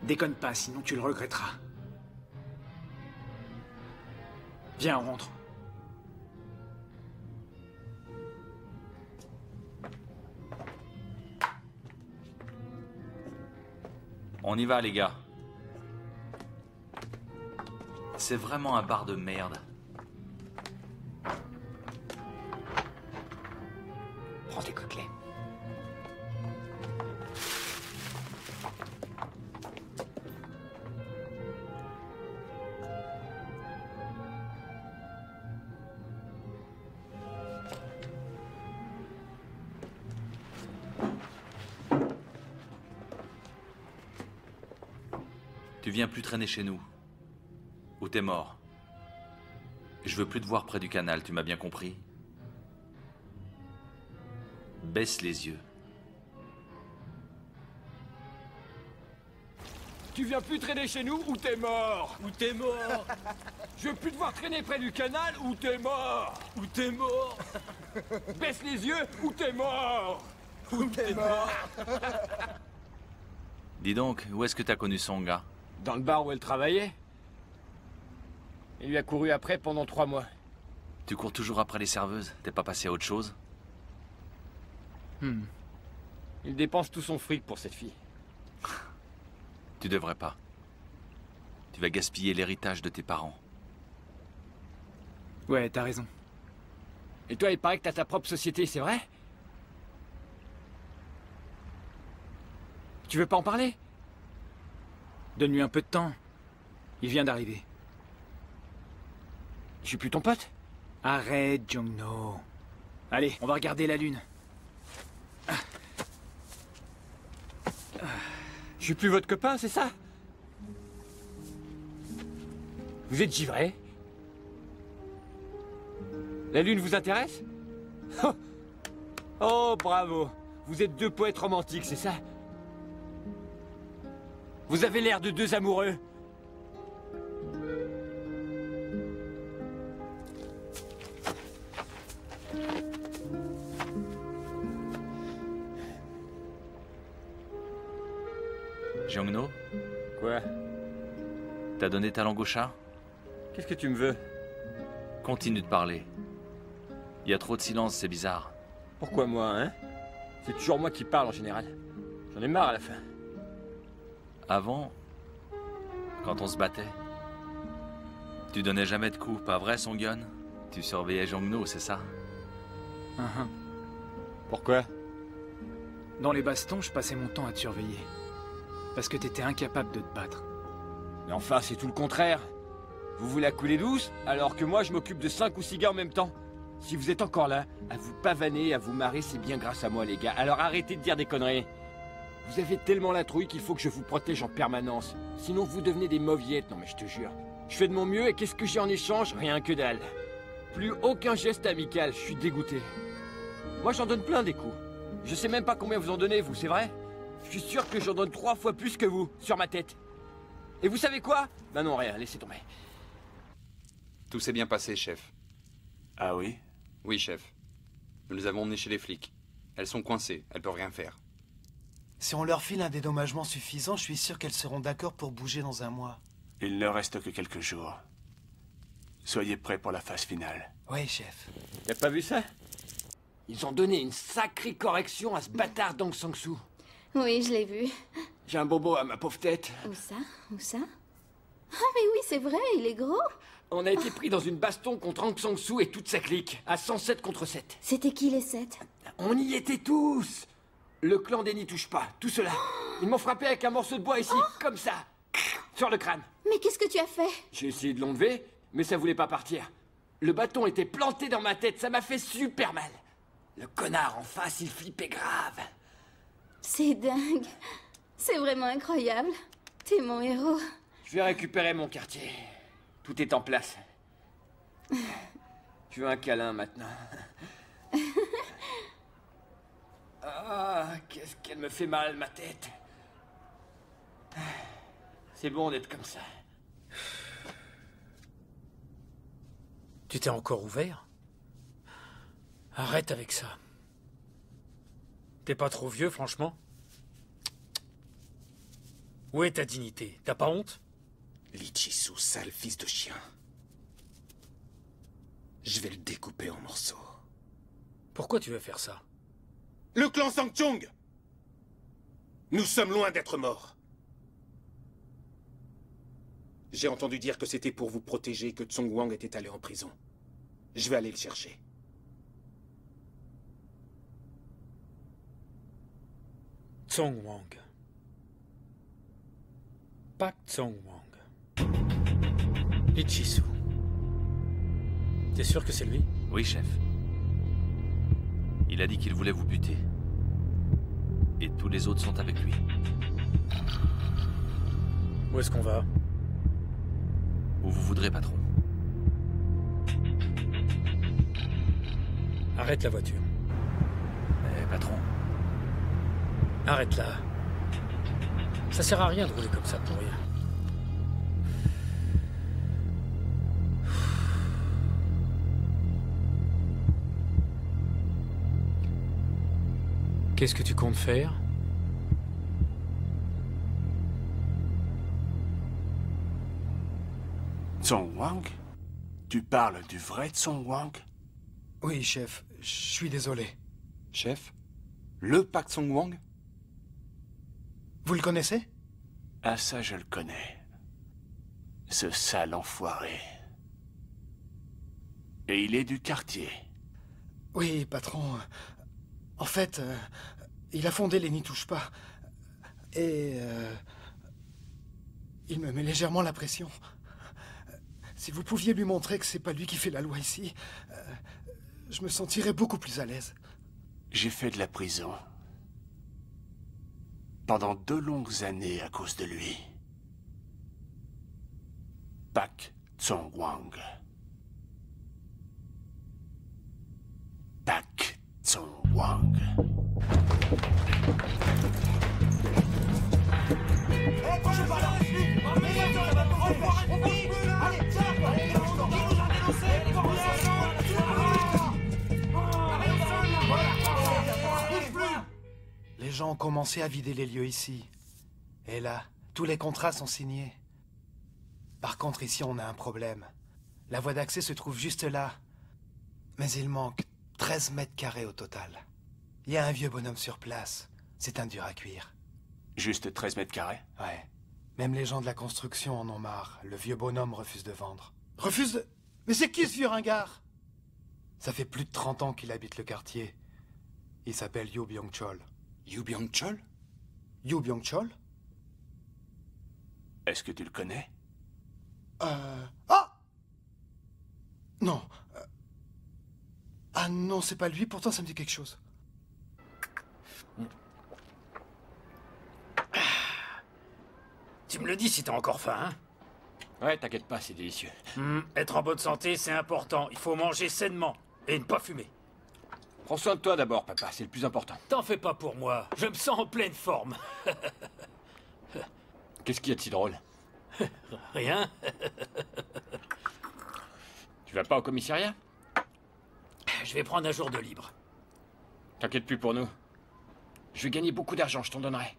Déconne pas, sinon tu le regretteras. Viens, on rentre. On y va, les gars. C'est vraiment un bar de merde. Prends tes côtelets. Tu viens plus traîner chez nous. Ou t'es mort. Je veux plus te voir près du canal, tu m'as bien compris? Baisse les yeux. Tu viens plus traîner chez nous ou t'es mort? Ou t'es mort? Je veux plus devoir traîner près du canal ou t'es mort? Ou t'es mort? Baisse les yeux ou t'es mort? Ou t'es mort? Dis donc, où est-ce que t'as connu son gars? Dans le bar où elle travaillait. Il lui a couru après pendant 3 mois. Tu cours toujours après les serveuses? T'es pas passé à autre chose? Il dépense tout son fric pour cette fille. Tu devrais pas. Tu vas gaspiller l'héritage de tes parents. Ouais, t'as raison. Et toi, il paraît que t'as ta propre société, c'est vrai? Tu veux pas en parler? Donne-lui un peu de temps. Il vient d'arriver. Je suis plus ton pote? Arrête, Jong-no. Allez, on va regarder la lune. Je suis plus votre copain, c'est ça? Vous êtes givré? La lune vous intéresse? Oh, bravo! Vous êtes 2 poètes romantiques, c'est ça? Vous avez l'air de 2 amoureux. Jong-no? Quoi? T'as donné ta langue au chat? Qu'est-ce que tu me veux? Continue de parler. Il y a trop de silence, c'est bizarre. Pourquoi moi, hein? C'est toujours moi qui parle en général. J'en ai marre à la fin. Avant, quand on se battait, tu donnais jamais de coups, pas vrai, Song-yeon? Tu surveillais Jong-no, c'est ça? Pourquoi? Dans les bastons, je passais mon temps à te surveiller. Parce que t'étais incapable de te battre. Mais enfin, c'est tout le contraire. Vous voulez la couler douce, alors que moi, je m'occupe de 5 ou 6 gars en même temps. Si vous êtes encore là, à vous pavaner, à vous marrer, c'est bien grâce à moi, les gars. Alors arrêtez de dire des conneries. Vous avez tellement la trouille qu'il faut que je vous protège en permanence. Sinon, vous devenez des mauviettes. Non mais je te jure. Je fais de mon mieux et qu'est-ce que j'ai en échange? Rien que dalle. Plus aucun geste amical, je suis dégoûté. Moi, j'en donne plein des coups. Je sais même pas combien vous en donnez, vous, c'est vrai? Je suis sûr que j'en donne 3 fois plus que vous, sur ma tête. Et vous savez quoi? Bah non, rien, laissez tomber. Tout s'est bien passé, chef. Ah oui? Oui, chef. Nous les avons emmenés chez les flics. Elles sont coincées, elles peuvent rien faire. Si on leur file un dédommagement suffisant, je suis sûr qu'elles seront d'accord pour bouger dans 1 mois. Il ne reste que quelques jours. Soyez prêts pour la phase finale. Oui, chef. T'as pas vu ça? Ils ont donné une sacrée correction à ce bâtard d'Aung San Suu. Oui, je l'ai vu. J'ai un bobo à ma pauvre tête. Où ça? Où ça? Ah, mais oui, c'est vrai, il est gros. On a été pris dans une baston contre Aung San Suu et toute sa clique, à 107 contre 7. C'était qui les 7? On y était tous. Le clan des N'y touche pas, tout cela. Ils m'ont frappé avec un morceau de bois ici, comme ça, sur le crâne. Mais qu'est-ce que tu as fait? J'ai essayé de l'enlever, mais ça voulait pas partir. Le bâton était planté dans ma tête, ça m'a fait super mal. Le connard en face, il flippait grave. C'est dingue. C'est vraiment incroyable. T'es mon héros. Je vais récupérer mon quartier. Tout est en place. Tu veux un câlin maintenant? Ah, qu'est-ce qu'elle me fait mal, ma tête. C'est bon d'être comme ça. Tu t'es encore ouvert? Arrête avec ça. T'es pas trop vieux, franchement? Où est ta dignité? T'as pas honte? L'Ichisu, sale fils de chien. Je vais le découper en morceaux. Pourquoi tu veux faire ça? Le clan Sangchong! Nous sommes loin d'être morts. J'ai entendu dire que c'était pour vous protéger que Tsong Wang était allé en prison. Je vais aller le chercher. Tsong Wang. Pak Tsong Wang. Ichisu. T'es sûr que c'est lui? Oui, chef. Il a dit qu'il voulait vous buter. Et tous les autres sont avec lui. Où est-ce qu'on va? Où vous voudrez, patron. Arrête la voiture. Mais patron... Arrête-la. Ça sert à rien de rouler comme ça pour rien. Qu'est-ce que tu comptes faire? Tsong Wang? Tu parles du vrai Tsong Wang? Oui, chef. Je suis désolé. Chef? Le Pak Tsong Wang? Vous le connaissez? Ah, ça, je le connais. Ce sale enfoiré. Et il est du quartier. Oui, patron. En fait, il a fondé les N'y touche pas. Et... il me met légèrement la pression. Si vous pouviez lui montrer que c'est pas lui qui fait la loi ici, je me sentirais beaucoup plus à l'aise. J'ai fait de la prison. Pendant 2 longues années à cause de lui. Pak Tsong Wang. Pak Tsong Wang. Les gens ont commencé à vider les lieux ici. Et là, tous les contrats sont signés. Par contre, ici, on a un problème. La voie d'accès se trouve juste là. Mais il manque 13 mètres carrés au total. Il y a un vieux bonhomme sur place. C'est un dur à cuire. Juste 13 mètres carrés? Ouais. Même les gens de la construction en ont marre. Le vieux bonhomme refuse de vendre. Refuse de... Mais c'est qui ce vieux ringard? Ça fait plus de 30 ans qu'il habite le quartier. Il s'appelle Yu Byung-chol. Yu Byung-chol? Yu Byung-chol? Est-ce que tu le connais? Ah! Non. Ah non, c'est pas lui, pourtant ça me dit quelque chose. Tu me le dis si t'as encore faim, hein? Ouais, t'inquiète pas, c'est délicieux. Être en bonne santé, c'est important. Il faut manger sainement et ne pas fumer. Prends soin de toi d'abord, papa, c'est le plus important. T'en fais pas pour moi, je me sens en pleine forme. Qu'est-ce qu'il y a de si drôle? Rien. Tu vas pas au commissariat? Je vais prendre un jour de libre. T'inquiète plus pour nous. Je vais gagner beaucoup d'argent, je t'en donnerai.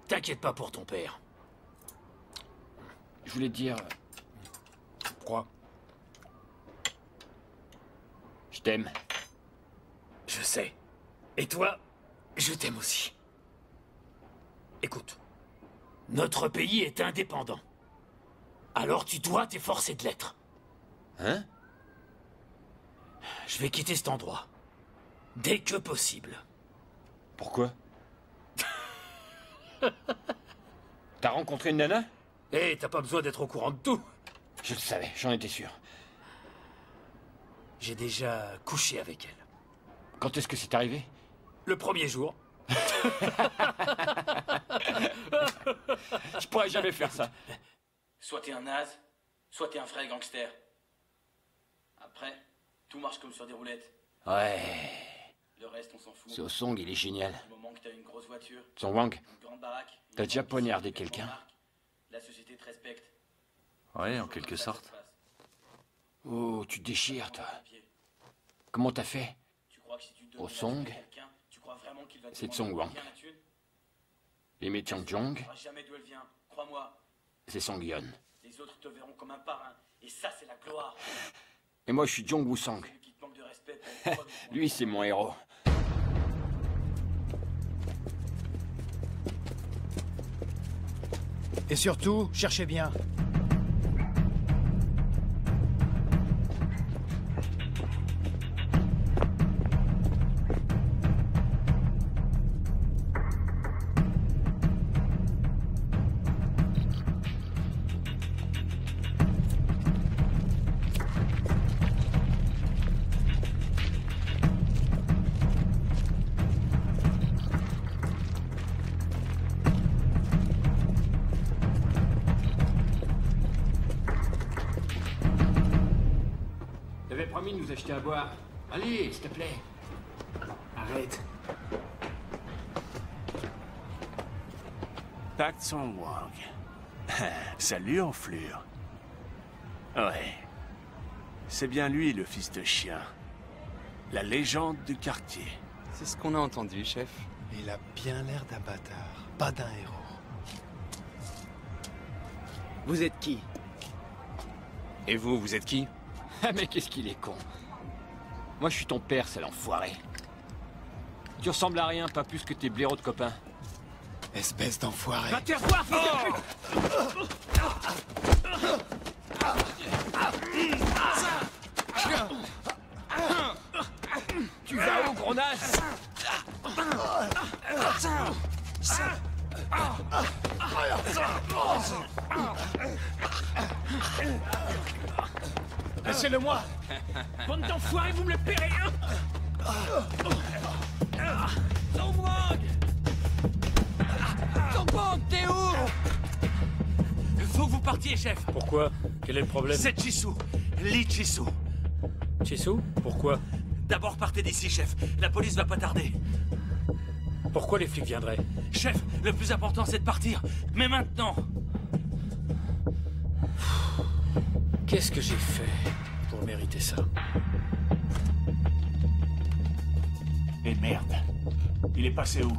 T'inquiète pas pour ton père. Je voulais te dire... Quoi? Je t'aime. Je sais. Et toi, je t'aime aussi. Écoute, notre pays est indépendant. Alors tu dois t'efforcer de l'être. Hein? Je vais quitter cet endroit. Dès que possible. Pourquoi? T'as rencontré une nana? Hé, t'as pas besoin d'être au courant de tout. Je le savais, j'en étais sûr. J'ai déjà couché avec elle. Quand est-ce que c'est arrivé? Le premier jour. Je pourrais jamais faire ça. Soit t'es un naze, soit t'es un vrai gangster. Après, tout marche comme sur des roulettes. Ouais. Le reste, on s'en fout. Ce Song, il est génial. Du moment que t'as une grosse voiture, Tsong Wang, une grande baraque, t'as déjà poignardé quelqu'un? la société te respecte. Ouais, en quelque sorte. Oh, tu te déchires, toi. Comment t'as fait? Au Song, c'est Tsong Wang. Et Mee Chang-jong, c'est Song Yeon. Les autres te verront comme un parrain, et ça, c'est la gloire. Et moi, je suis Jong Woo-sang. Lui, c'est mon héros. Et surtout, cherchez bien. T'avais promis de nous acheter à boire. Allez, s'il te plaît. Arrête. Pak Tsong-Wang. Salut, enflure. Ouais. C'est bien lui, le fils de chien. La légende du quartier. C'est ce qu'on a entendu, chef. Il a bien l'air d'un bâtard, pas d'un héros. Vous êtes qui? Et vous êtes qui? Ah mais qu'est-ce qu'il est con. Moi je suis ton père, sale enfoiré. Tu ressembles à rien, pas plus que tes blaireaux de copains. Espèce d'enfoiré. Va te faire voir, fils de pute! Tu vas où, gros naze? Laissez-le-moi! Bande d'enfoirés, vous me le paierez, hein? Tsong-Wang! Tsong-Wang, t'es où? Faut que vous partiez, chef. Pourquoi? Quel est le problème? C'est Chisu. Lee Chisu. Chisu? Pourquoi? D'abord, partez d'ici, chef. La police va pas tarder. Pourquoi les flics viendraient? Chef, le plus important, c'est de partir. Mais maintenant. Qu'est-ce que j'ai fait pour mériter ça? Et merde. Il est passé où?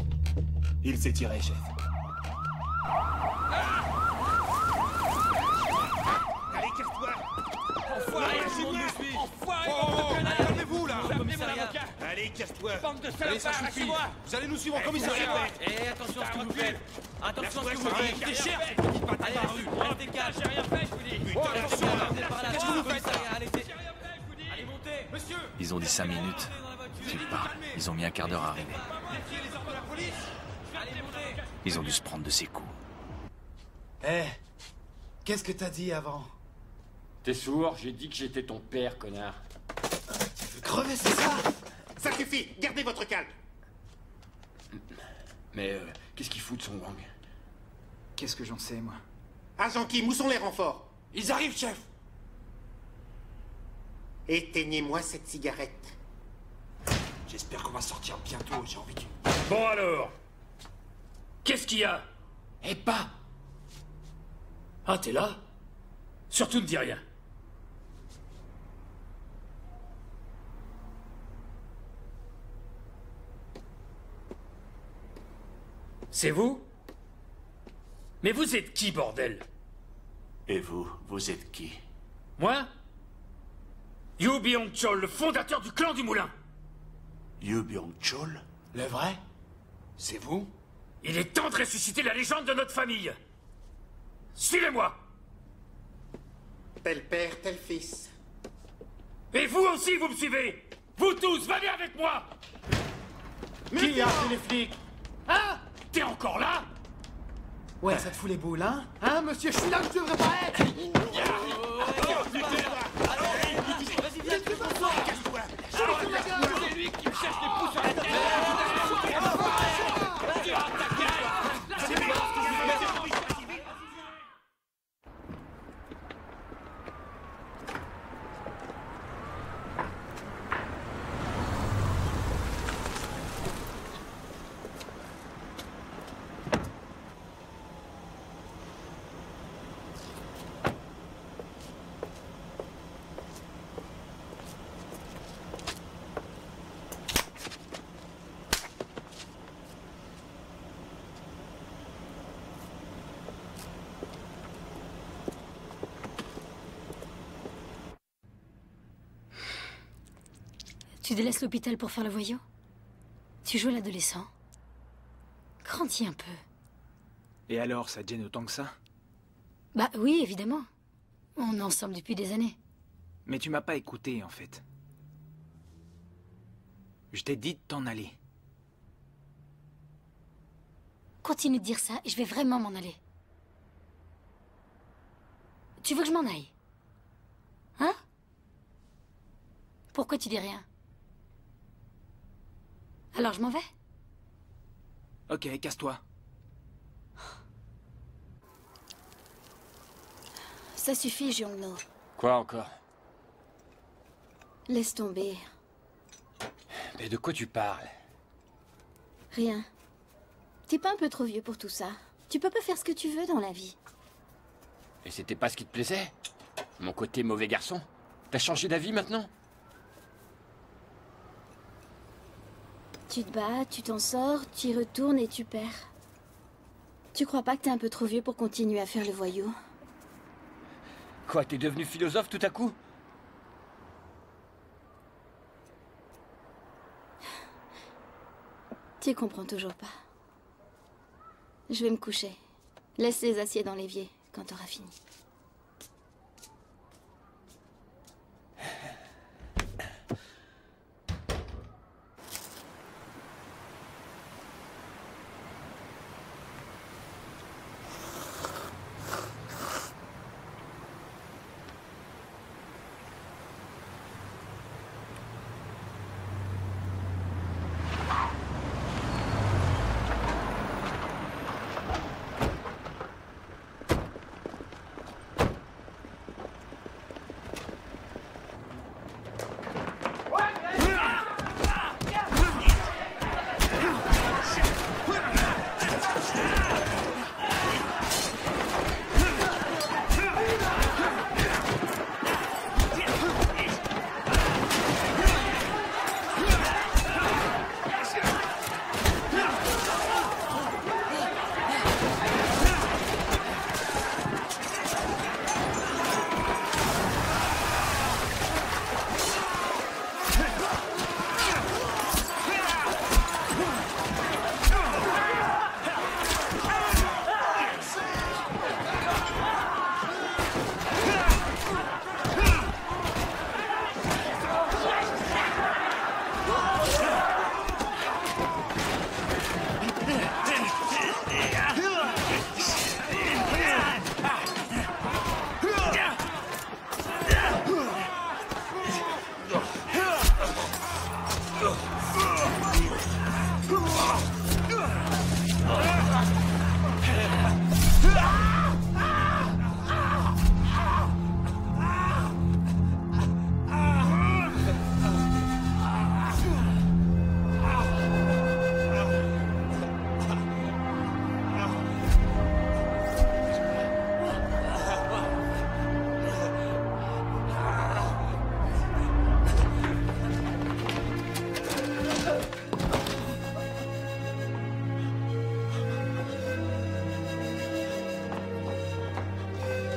Il s'est tiré, chef. Allez, casse-toi! Enfoiré, lâchez-moi! Enfoiré, calmez-vous, là! Allez, casse-toi! Bande de Allez, ça salopards, suffit! lâchez-moi! Vous allez nous suivre au commissariat! Eh, attention à ce que vous faites! Attention à ce que vous Lâche-moi, faites! j'ai T'es cher! Allez, restez calme! J'ai rien fait, je vous dis! Putain, Attention, venez par là! qu'est-ce que vous faites? Allez, allez, montez! Monsieur! Ils ont dit 5 minutes. Tu pars. Ils ont mis un quart d'heure à arriver. Ils ont dû se prendre de ces coups. Eh, qu'est-ce que t'as dit avant? T'es sourd? J'ai dit que j'étais ton père, connard. Tu veux crever, c'est ça? Ça suffit! Gardez votre calme! Mais qu'est-ce qu'il fout de son gang? Qu'est-ce que j'en sais, moi? Agent Kim, où sont les renforts? Ils arrivent, chef! Éteignez-moi cette cigarette. J'espère qu'on va sortir bientôt, j'ai envie de... Bon alors, qu'est-ce qu'il y a? Eh pas! Ah, t'es là? Surtout ne dis rien. C'est vous? Mais vous êtes qui, bordel? Et vous êtes qui? Moi? Yu Byung-chol, le fondateur du clan du Moulin. Yu Byung-chol? Le vrai? C'est vous? Il est temps de ressusciter la légende de notre famille. Suivez-moi. Tel père, tel fils. Et vous aussi, vous me suivez. Vous tous, venez avec moi. Qui a appelé les flics? Hein? T'es encore là? Ouais, ça te fout les boules, hein? Hein, monsieur, je suis là où je devrais pas être! Vas-y, viens, tu vas voir! Casse-toi! C'est lui qui me cherche des pouces sur la tête! Tu délaisses l'hôpital pour faire le voyou? Tu joues à l'adolescent? Grandis un peu. Et alors, ça te gêne autant que ça? Bah oui, évidemment. On est ensemble depuis des années. Mais tu m'as pas écouté, en fait. Je t'ai dit de t'en aller. Continue de dire ça et je vais vraiment m'en aller. Tu veux que je m'en aille? Hein? Pourquoi tu dis rien? Alors je m'en vais? Ok, casse-toi. Ça suffit, Jongno. Quoi encore? Laisse tomber. Mais de quoi tu parles? Rien. T'es pas un peu trop vieux pour tout ça? Tu peux pas faire ce que tu veux dans la vie. Et c'était pas ce qui te plaisait? Mon côté mauvais garçon? T'as changé d'avis maintenant? Tu te bats, tu t'en sors, tu y retournes et tu perds. Tu crois pas que t'es un peu trop vieux pour continuer à faire le voyou? Quoi, t'es devenu philosophe tout à coup? Tu comprends toujours pas. Je vais me coucher. Laisse les aciers dans l'évier quand t'auras fini.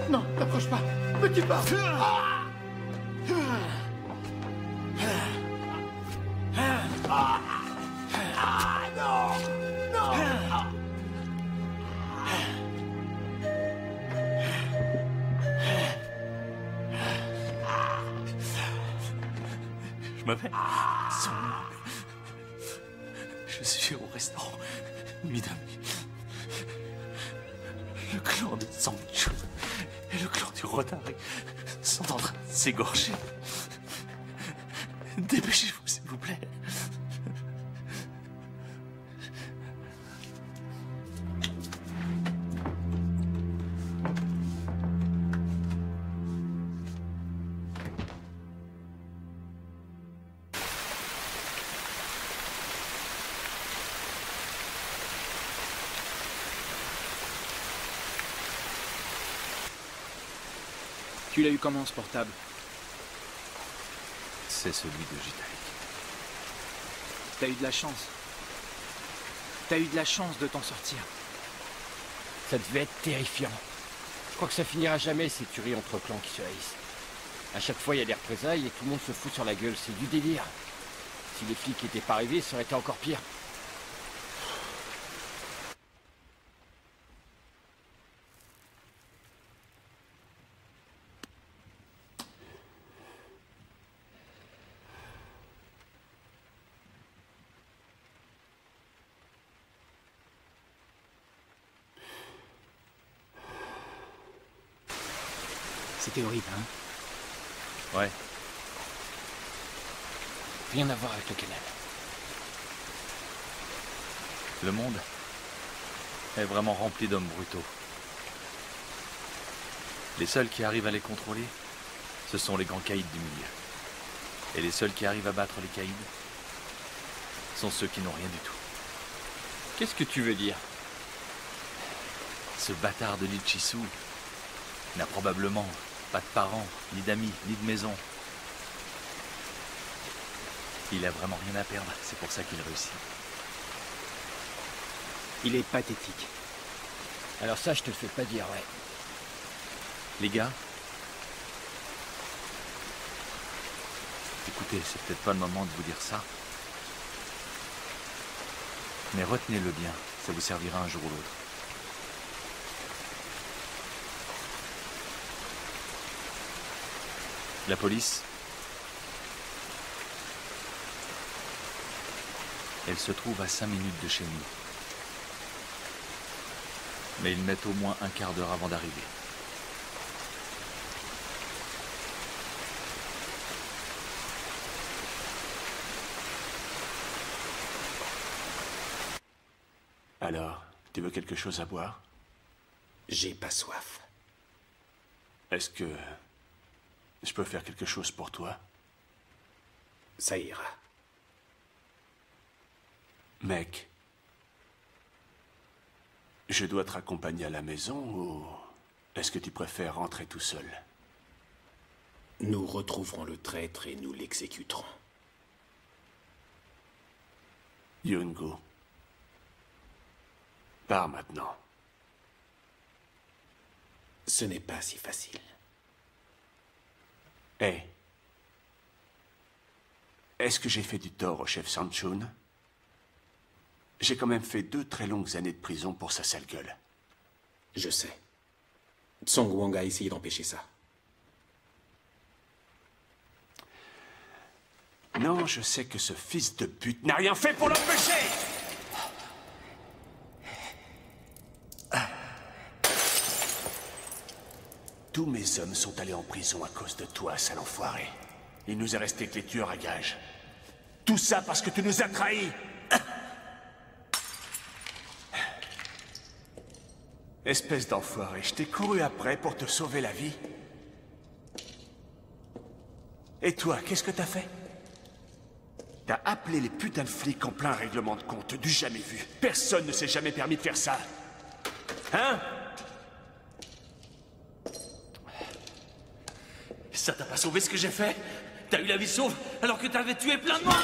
Non, t'approche pas. Petit pas. Non. Non. Je m'appelle Song. Je suis au restaurant Midami. Le clan de Sangchu et le clan du Rotary sont en train de s'égorger. Dépêchez-vous, s'il vous plaît. Tu l'as eu comment, ce portable? C'est celui de Jitalik. T'as eu de la chance. T'as eu de la chance de t'en sortir. Ça devait être terrifiant. Je crois que ça finira jamais, ces tueries entre clans qui se haïssent. À chaque fois, il y a des représailles et tout le monde se fout sur la gueule. C'est du délire. Si les flics n'étaient pas arrivés, ça aurait été encore pire. C'était horrible, hein? Ouais. Rien à voir avec le canal. Le monde est vraiment rempli d'hommes brutaux. Les seuls qui arrivent à les contrôler, ce sont les grands caïds du milieu. Et les seuls qui arrivent à battre les caïds sont ceux qui n'ont rien du tout. Qu'est-ce que tu veux dire? Ce bâtard de Lichisou n'a probablement pas de parents, ni d'amis, ni de maison. Il a vraiment rien à perdre, c'est pour ça qu'il réussit. Il est pathétique. Alors ça, je te le fais pas dire, ouais. Les gars, écoutez, c'est peut-être pas le moment de vous dire ça, mais retenez-le bien, ça vous servira un jour ou l'autre. La police, elle se trouve à 5 minutes de chez nous. Mais ils mettent au moins un quart d'heure avant d'arriver. Alors, tu veux quelque chose à boire? J'ai pas soif. Est-ce que je peux faire quelque chose pour toi? Ça ira. Mec, je dois te raccompagner à la maison ou est-ce que tu préfères rentrer tout seul? Nous retrouverons le traître et nous l'exécuterons. Yungu, pars maintenant. Ce n'est pas si facile. Hé, est-ce que j'ai fait du tort au chef Sanchun? J'ai quand même fait 2 très longues années de prison pour sa sale gueule. Je sais. Tsong Wang a essayé d'empêcher ça. Non, je sais que ce fils de pute n'a rien fait pour l'empêcher! Tous mes hommes sont allés en prison à cause de toi, sale enfoiré. Il nous est resté que les tueurs à gages. Tout ça parce que tu nous as trahis! Espèce d'enfoiré, je t'ai couru après pour te sauver la vie. Et toi, qu'est-ce que t'as fait? T'as appelé les putains de flics en plein règlement de compte, du jamais vu. Personne ne s'est jamais permis de faire ça. Hein? Ça t'a pas sauvé ce que j'ai fait? T'as eu la vie sauve alors que t'avais tué plein de monde!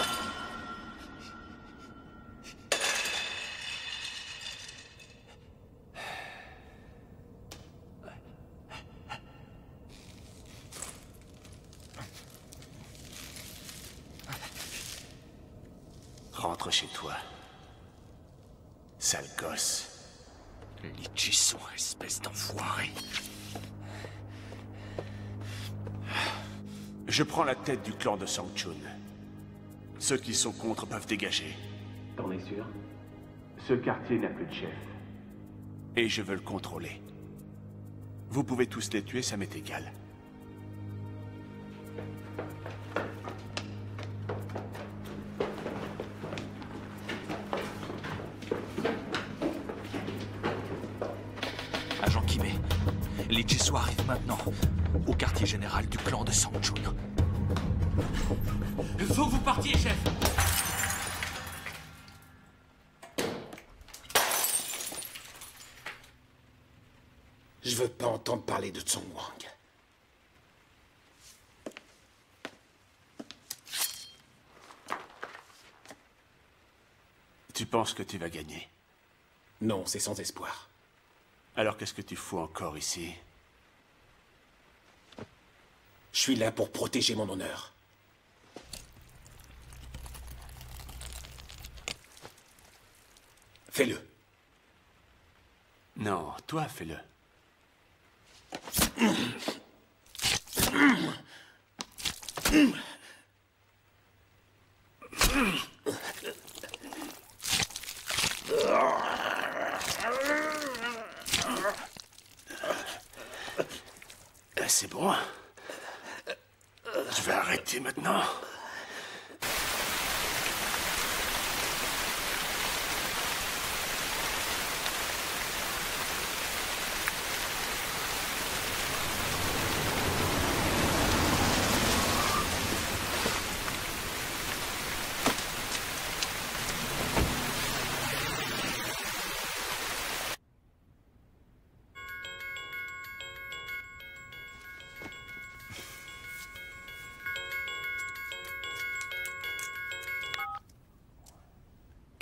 Rentre chez toi. Sale gosse. Lichisou, espèce d'enfoiré. Je prends la tête du clan de Sanchun. Ceux qui sont contre peuvent dégager. T'en es sûr? Ce quartier n'a plus de chef. Et je veux le contrôler. Vous pouvez tous les tuer, ça m'est égal. Agent Kime, Lichisou arrive maintenant au quartier général du clan de Sanchun. Il faut que vous partiez, chef! Je veux pas entendre parler de Tsong Wang. Tu penses que tu vas gagner? Non, c'est sans espoir. Alors qu'est-ce que tu fous encore ici? Je suis là pour protéger mon honneur. Fais-le. Non, toi, fais-le. C'est bon. Je vais arrêter maintenant.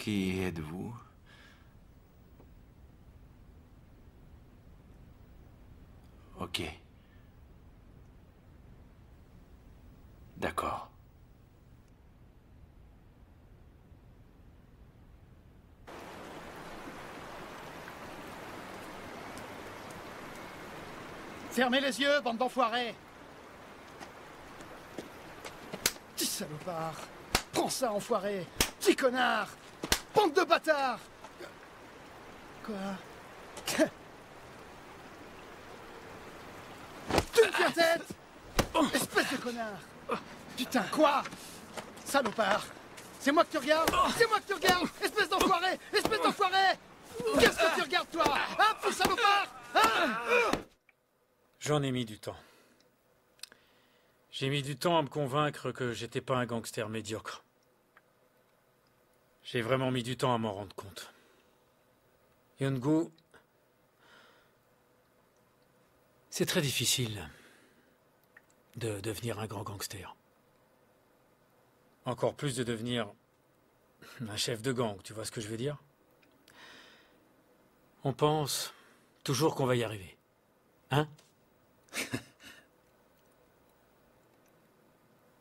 Qui êtes-vous? Ok. D'accord. Fermez les yeux, bande d'enfoirés! Petit salopard! Prends ça, enfoiré! Petit connard! Bande de bâtards! Quoi? Tu me tiens tête! Espèce de connard! Putain, quoi? Salopard! C'est moi que tu regardes? C'est moi que tu regardes! Espèce d'enfoiré! Espèce d'enfoiré! Qu'est-ce que tu regardes, toi? Hein, petit salopard? Hein? J'en ai mis du temps. J'ai mis du temps à me convaincre que j'étais pas un gangster médiocre. J'ai vraiment mis du temps à m'en rendre compte. Yongu, c'est très difficile de devenir un grand gangster. Encore plus de devenir un chef de gang, tu vois ce que je veux dire? On pense toujours qu'on va y arriver. Hein?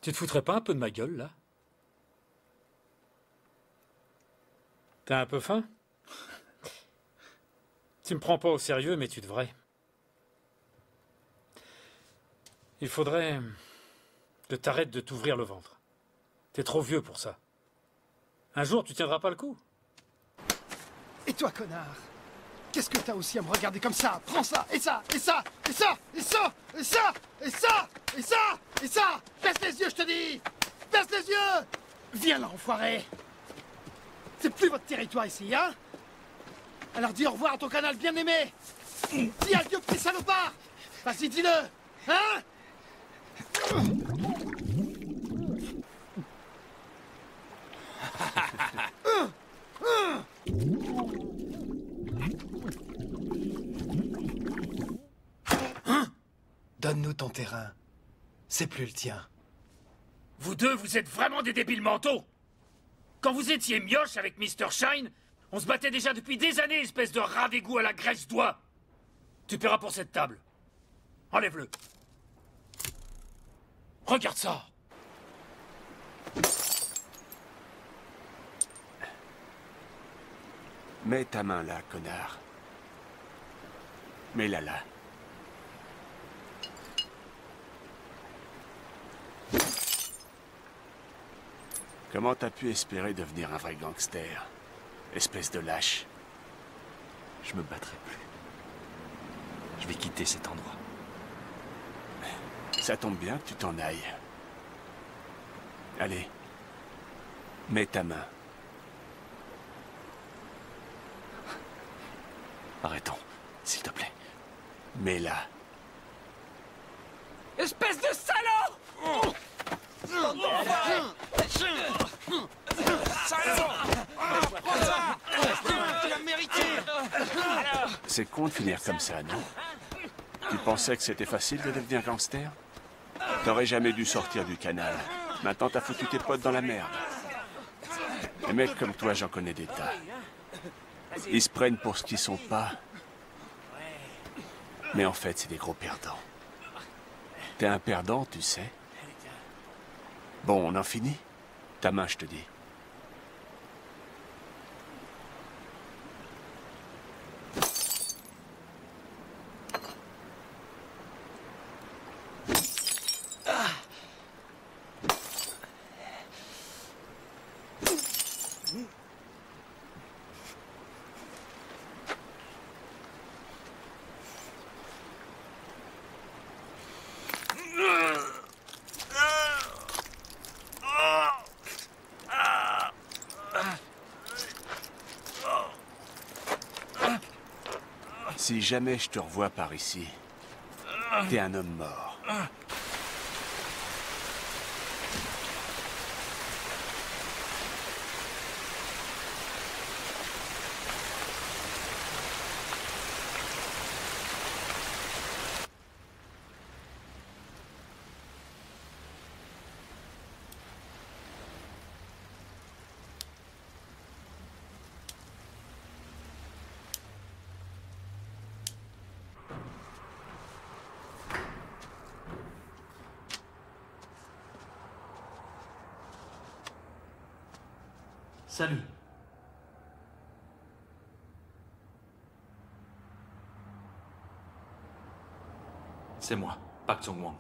Tu te foutrais pas un peu de ma gueule, là? T'as un peu faim? Tu me prends pas au sérieux, mais tu devrais. Il faudrait que t'arrêtes de t'ouvrir le ventre. T'es trop vieux pour ça. Un jour, tu tiendras pas le coup. Et toi, connard? Qu'est-ce que t'as aussi à me regarder comme ça? Prends ça, et ça, et ça, et ça, et ça, et ça, et ça, et ça, et ça! Baisse les yeux, je te dis! Baisse les yeux! Viens là, enfoiré! C'est plus votre territoire ici, hein? Alors dis au revoir à ton canal bien aimé! Dis adieu, petit salopard! Vas-y, dis-le! Hein? Donne-nous ton terrain. C'est plus le tien. Vous deux, vous êtes vraiment des débiles mentaux! Quand vous étiez mioche avec Mr. Shine, on se battait déjà depuis des années, espèce de rat d'égout à la graisse d'oie! Tu paieras pour cette table. Enlève-le. Regarde ça! Mets ta main là, connard. Mets-la là. Comment t'as pu espérer devenir un vrai gangster? Espèce de lâche. Je me battrai plus. Je vais quitter cet endroit. Ça tombe bien que tu t'en ailles. Allez. Mets ta main. Arrêtons, s'il te plaît. Mets-la. Espèce de salaud! C'est con de finir comme ça, non? Tu pensais que c'était facile de devenir gangster? T'aurais jamais dû sortir du canal. Maintenant, t'as foutu tes potes dans la merde. Les mecs comme toi, j'en connais des tas. Ils se prennent pour ce qu'ils sont pas. Mais en fait, c'est des gros perdants. T'es un perdant, tu sais. Bon, on en finit? Ta main, je te dis. Si jamais je te revois par ici, t'es un homme mort. Salut. C'est moi, Pak Song-wang.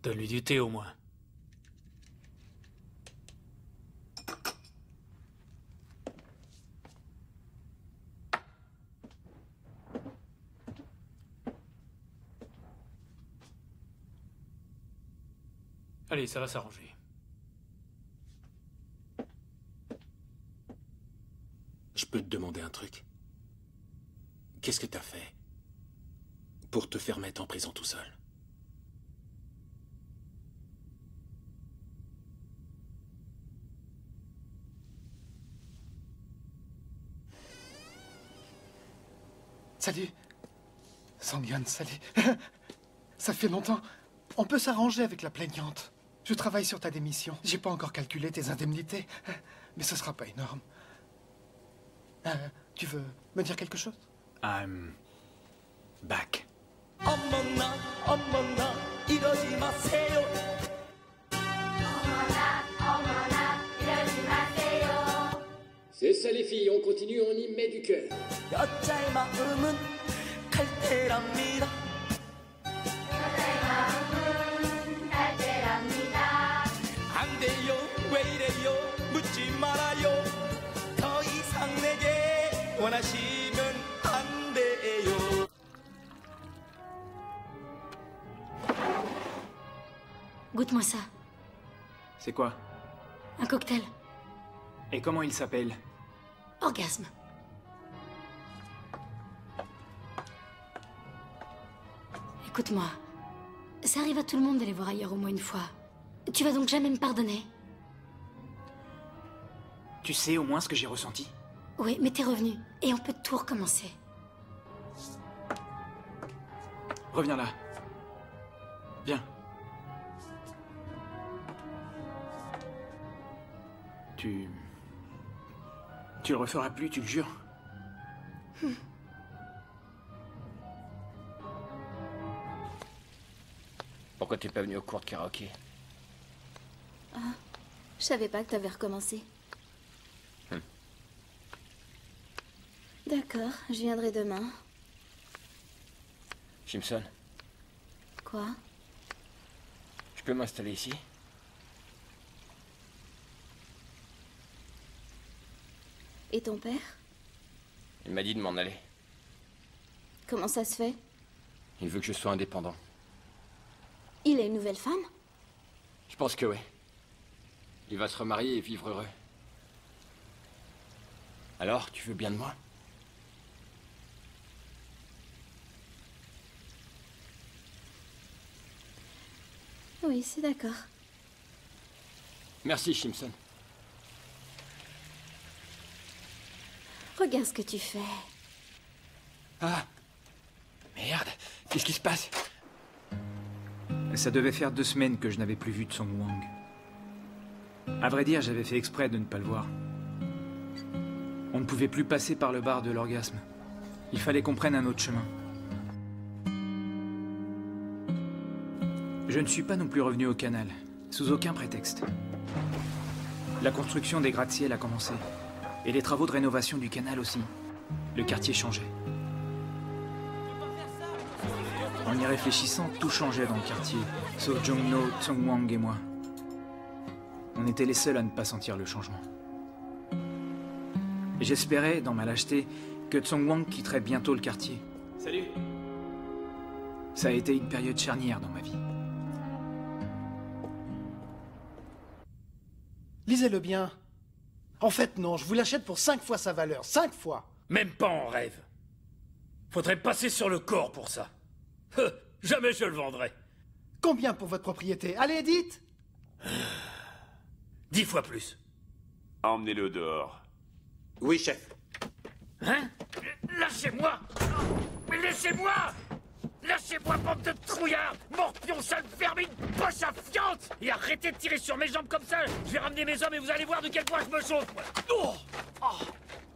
Donne-lui du thé au moins. Allez, ça va s'arranger. Je peux te demander un truc? Qu'est-ce que t'as fait pour te faire mettre en prison tout seul? Salut. Song-yeon, salut. Ça fait longtemps. On peut s'arranger avec la plaignante. Je travaille sur ta démission. J'ai pas encore calculé tes indemnités, mais ce sera pas énorme. Tu veux me dire quelque chose? I'm back. C'est ça les filles, on continue, on y met du cœur. Goûte-moi ça. C'est quoi? Un cocktail. Et comment il s'appelle? Orgasme. Écoute-moi. Ça arrive à tout le monde d'aller voir ailleurs au moins une fois. Tu vas donc jamais me pardonner? Tu sais au moins ce que j'ai ressenti? Oui, mais t'es revenu. Et on peut tout recommencer. Reviens là. Viens. Tu le referas plus, tu le jures? Pourquoi t'es pas venu au cours de karaoké? Ah, je savais pas que t'avais recommencé. D'accord, je viendrai demain. Simpson, Quoi? je peux m'installer ici? Et ton père? Il m'a dit de m'en aller. Comment ça se fait? Il veut que je sois indépendant. Il a une nouvelle femme? Je pense que oui. Il va se remarier et vivre heureux. Alors, tu veux bien de moi? Oui, c'est d'accord. Merci, Simpson. Regarde ce que tu fais. Ah! Merde! Qu'est-ce qui se passe? Ça devait faire 2 semaines que je n'avais plus vu de Song-wang. À vrai dire, j'avais fait exprès de ne pas le voir. On ne pouvait plus passer par le bar de l'orgasme. Il fallait qu'on prenne un autre chemin. Je ne suis pas non plus revenu au canal, sous aucun prétexte. La construction des gratte-ciel a commencé, et les travaux de rénovation du canal aussi. Le quartier changeait. En y réfléchissant, tout changeait dans le quartier, sauf Jong-no, Song-wang et moi. On était les seuls à ne pas sentir le changement. Et j'espérais, dans ma lâcheté, que Song-wang quitterait bientôt le quartier. Salut. Ça a été une période charnière dans ma vie. Lisez-le bien. En fait, non, je vous l'achète pour 5 fois sa valeur. 5 fois. Même pas en rêve. Faudrait passer sur le corps pour ça. Jamais je le vendrai. Combien pour votre propriété? Allez, dites! 10 fois plus. Emmenez-le dehors. Oui, chef. Hein? Lâchez-moi! Mais laissez-moi! Lâchez-moi, bande de trouillards! Morpion, sale vermine, poche à fiante! Et arrêtez de tirer sur mes jambes comme ça! Je vais ramener mes hommes et vous allez voir de quel point je me chauffe! Oh! Oh!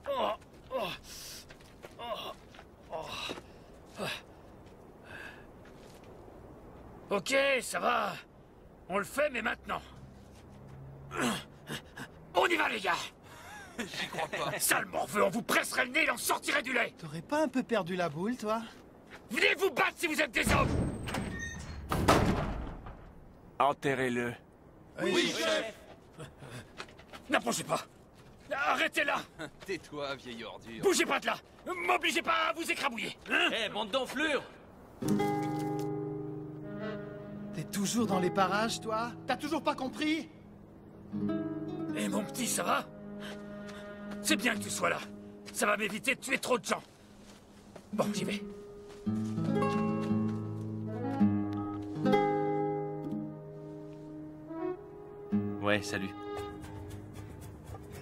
Oh! Oh! Oh! Oh! Ok, ça va. On le fait, mais maintenant. On y va, les gars! J'y crois pas. Sale morveux, on vous presserait le nez, il en sortirait du lait! T'aurais pas un peu perdu la boule, toi? Venez vous battre si vous êtes des hommes! Enterrez-le. Oui, chef! N'approchez pas! Arrêtez là! Tais-toi, vieille ordure. Bougez pas de là! M'obligez pas à vous écrabouiller! Hein? Eh, bande d'enflures! T'es toujours dans les parages, toi? T'as toujours pas compris? Eh mon petit, ça va? C'est bien que tu sois là. Ça va m'éviter de tuer trop de gens. Bon, j'y vais. Ouais, salut.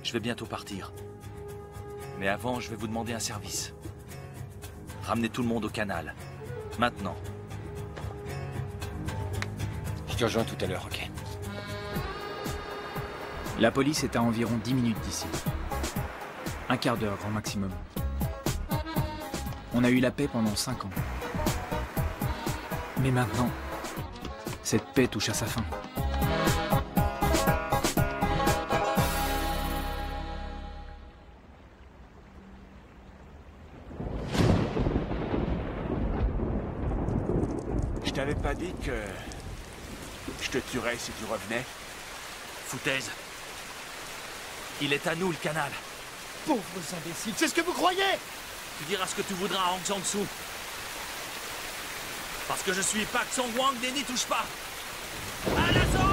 Je vais bientôt partir. Mais avant, je vais vous demander un service. Ramenez tout le monde au canal. Maintenant. Je te rejoins tout à l'heure, ok? La police est à environ 10 minutes d'ici. Un quart d'heure, grand maximum. On a eu la paix pendant 5 ans. Mais maintenant, cette paix touche à sa fin. Je t'avais pas dit que je te tuerais si tu revenais? Foutaise. Il est à nous, le canal. Pauvres imbéciles, c'est ce que vous croyez? Tu diras ce que tu voudras à Aung San Suu. Parce que je suis Pak Song Wang des N'y touche pas. À l'assaut!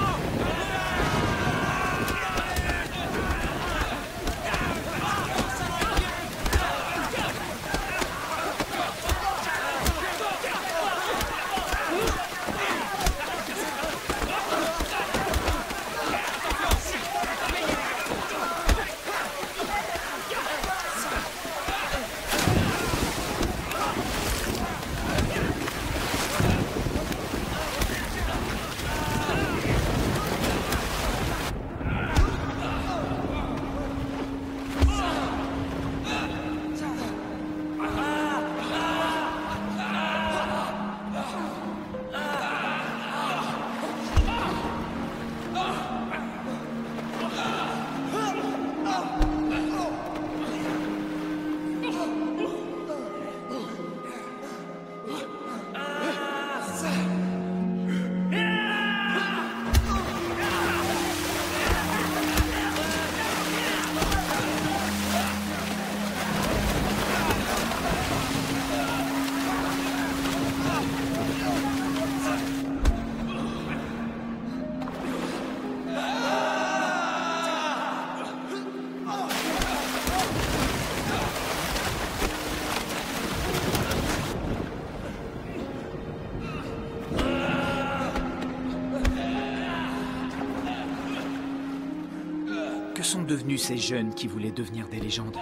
Que sont devenus ces jeunes qui voulaient devenir des légendes?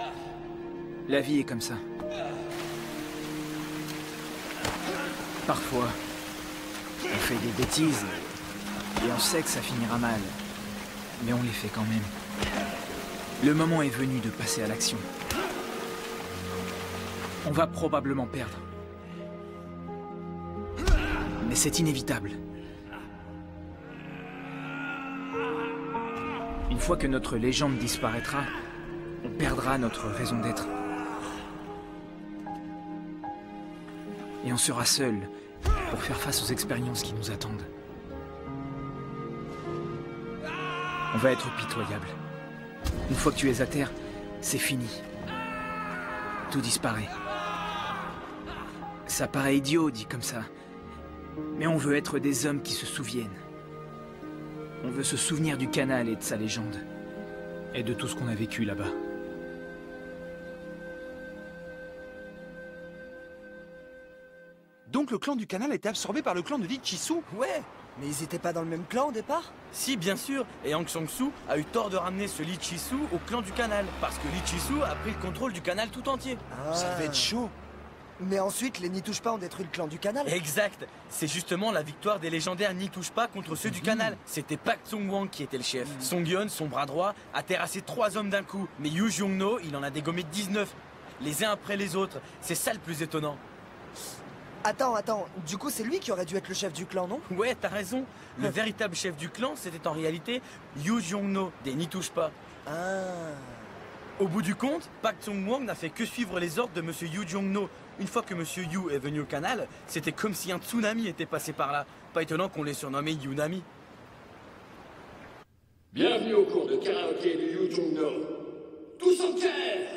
La vie est comme ça. Parfois, on fait des bêtises et on sait que ça finira mal. Mais on les fait quand même. Le moment est venu de passer à l'action. On va probablement perdre. Mais c'est inévitable. Une fois que notre légende disparaîtra, on perdra notre raison d'être. Et on sera seul pour faire face aux expériences qui nous attendent. On va être pitoyable. Une fois que tu es à terre, c'est fini. Tout disparaît. Ça paraît idiot dit comme ça. Mais on veut être des hommes qui se souviennent. On veut se souvenir du canal et de sa légende. Et de tout ce qu'on a vécu là-bas. Donc le clan du canal a été absorbé par le clan de Lee Chi-soo? Ouais, mais ils étaient pas dans le même clan au départ? Si, bien sûr, et Aung San Suu a eu tort de ramener ce Lee Chi-soo au clan du canal, parce que Lee Chi-soo a pris le contrôle du canal tout entier. Ça devait être chaud. Mais ensuite, les N'y touche pas ont détruit le clan du canal. Exact. C'est justement la victoire des légendaires N'y touche pas contre ceux du canal. C'était Pak Tsong-Wang qui était le chef. Song-Yeon, son bras droit, a terrassé 3 hommes d'un coup. Mais Yu Jong-no, il en a dégommé 19. Les uns après les autres. C'est ça le plus étonnant. Attends. Du coup, c'est lui qui aurait dû être le chef du clan, non? Ouais, t'as raison. Le véritable chef du clan, c'était en réalité Yu Jong-no, des N'y touche pas. Ah. Au bout du compte, Pak Tsong-Wang n'a fait que suivre les ordres de Monsieur Yu Jong-no. Une fois que Monsieur Yu est venu au canal, c'était comme si un tsunami était passé par là. Pas étonnant qu'on l'ait surnommé Yunami. Bienvenue au cours de karaoké du Yu Jong-no. Tous en terre.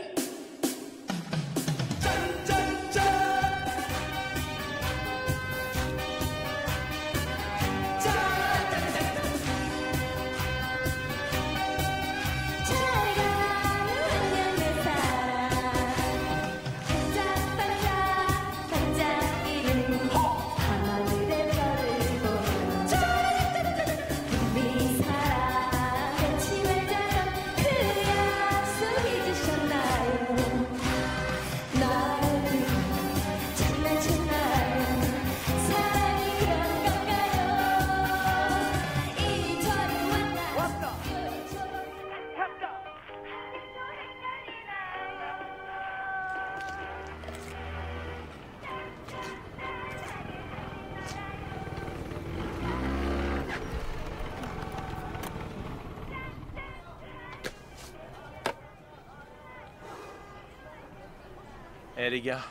Eh les gars,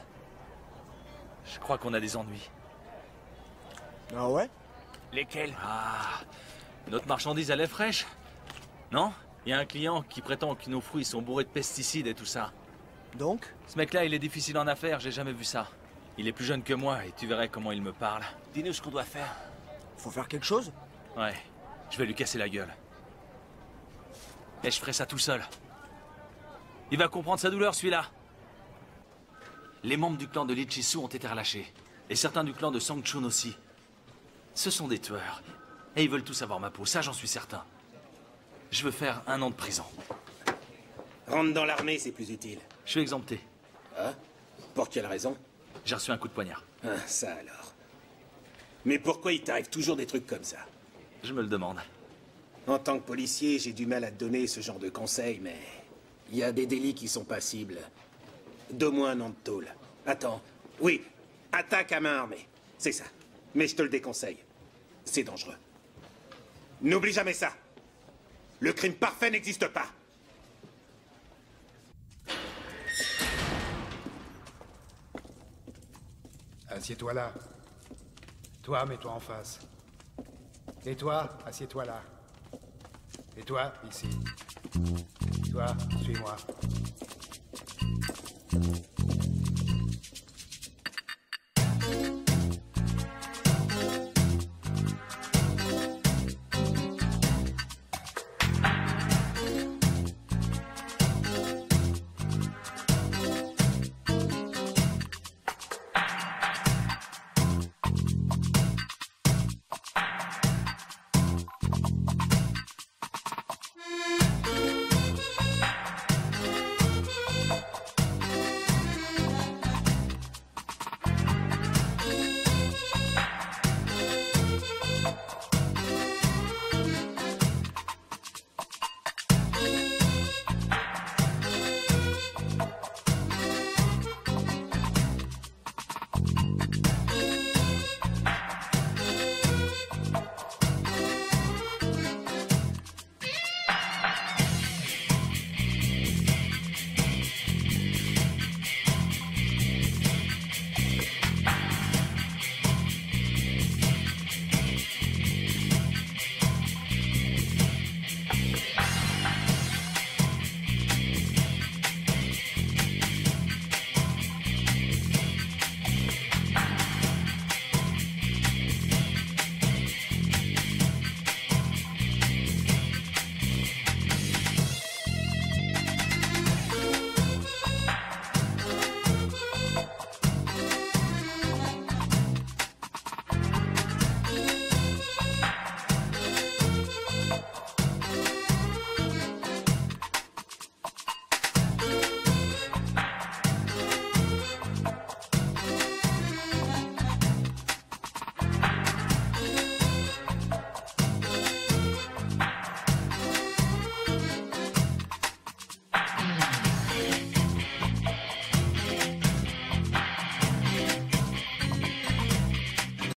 je crois qu'on a des ennuis. Ah ouais? Lesquels? Ah, notre marchandise elle est fraîche. Non? Il y a un client qui prétend que nos fruits sont bourrés de pesticides et tout ça. Donc? Ce mec-là, il est difficile en affaires, j'ai jamais vu ça. Il est plus jeune que moi et tu verrais comment il me parle. Dis-nous ce qu'on doit faire. Faut faire quelque chose? Ouais, je vais lui casser la gueule. Et je ferai ça tout seul. Il va comprendre sa douleur, celui-là. Les membres du clan de Lee Chi-soo ont été relâchés. Et certains du clan de Sang-chun aussi. Ce sont des tueurs. Et ils veulent tous avoir ma peau, ça j'en suis certain. Je veux faire 1 an de prison. Rentre dans l'armée, c'est plus utile. Je suis exempté. Ah? Pour quelle raison? J'ai reçu un coup de poignard. Ah, ça alors. Mais pourquoi il t'arrive toujours des trucs comme ça? Je me le demande. En tant que policier, j'ai du mal à te donner ce genre de conseils, mais... il y a des délits qui sont passibles d'au moins 1 an de tôle. Attends. Oui, attaque à main armée. C'est ça. Mais je te le déconseille. C'est dangereux. N'oublie jamais ça. Le crime parfait n'existe pas. Assieds-toi là. Toi, mets-toi en face. Et toi, assieds-toi là. Et toi, ici. Toi, suis-moi.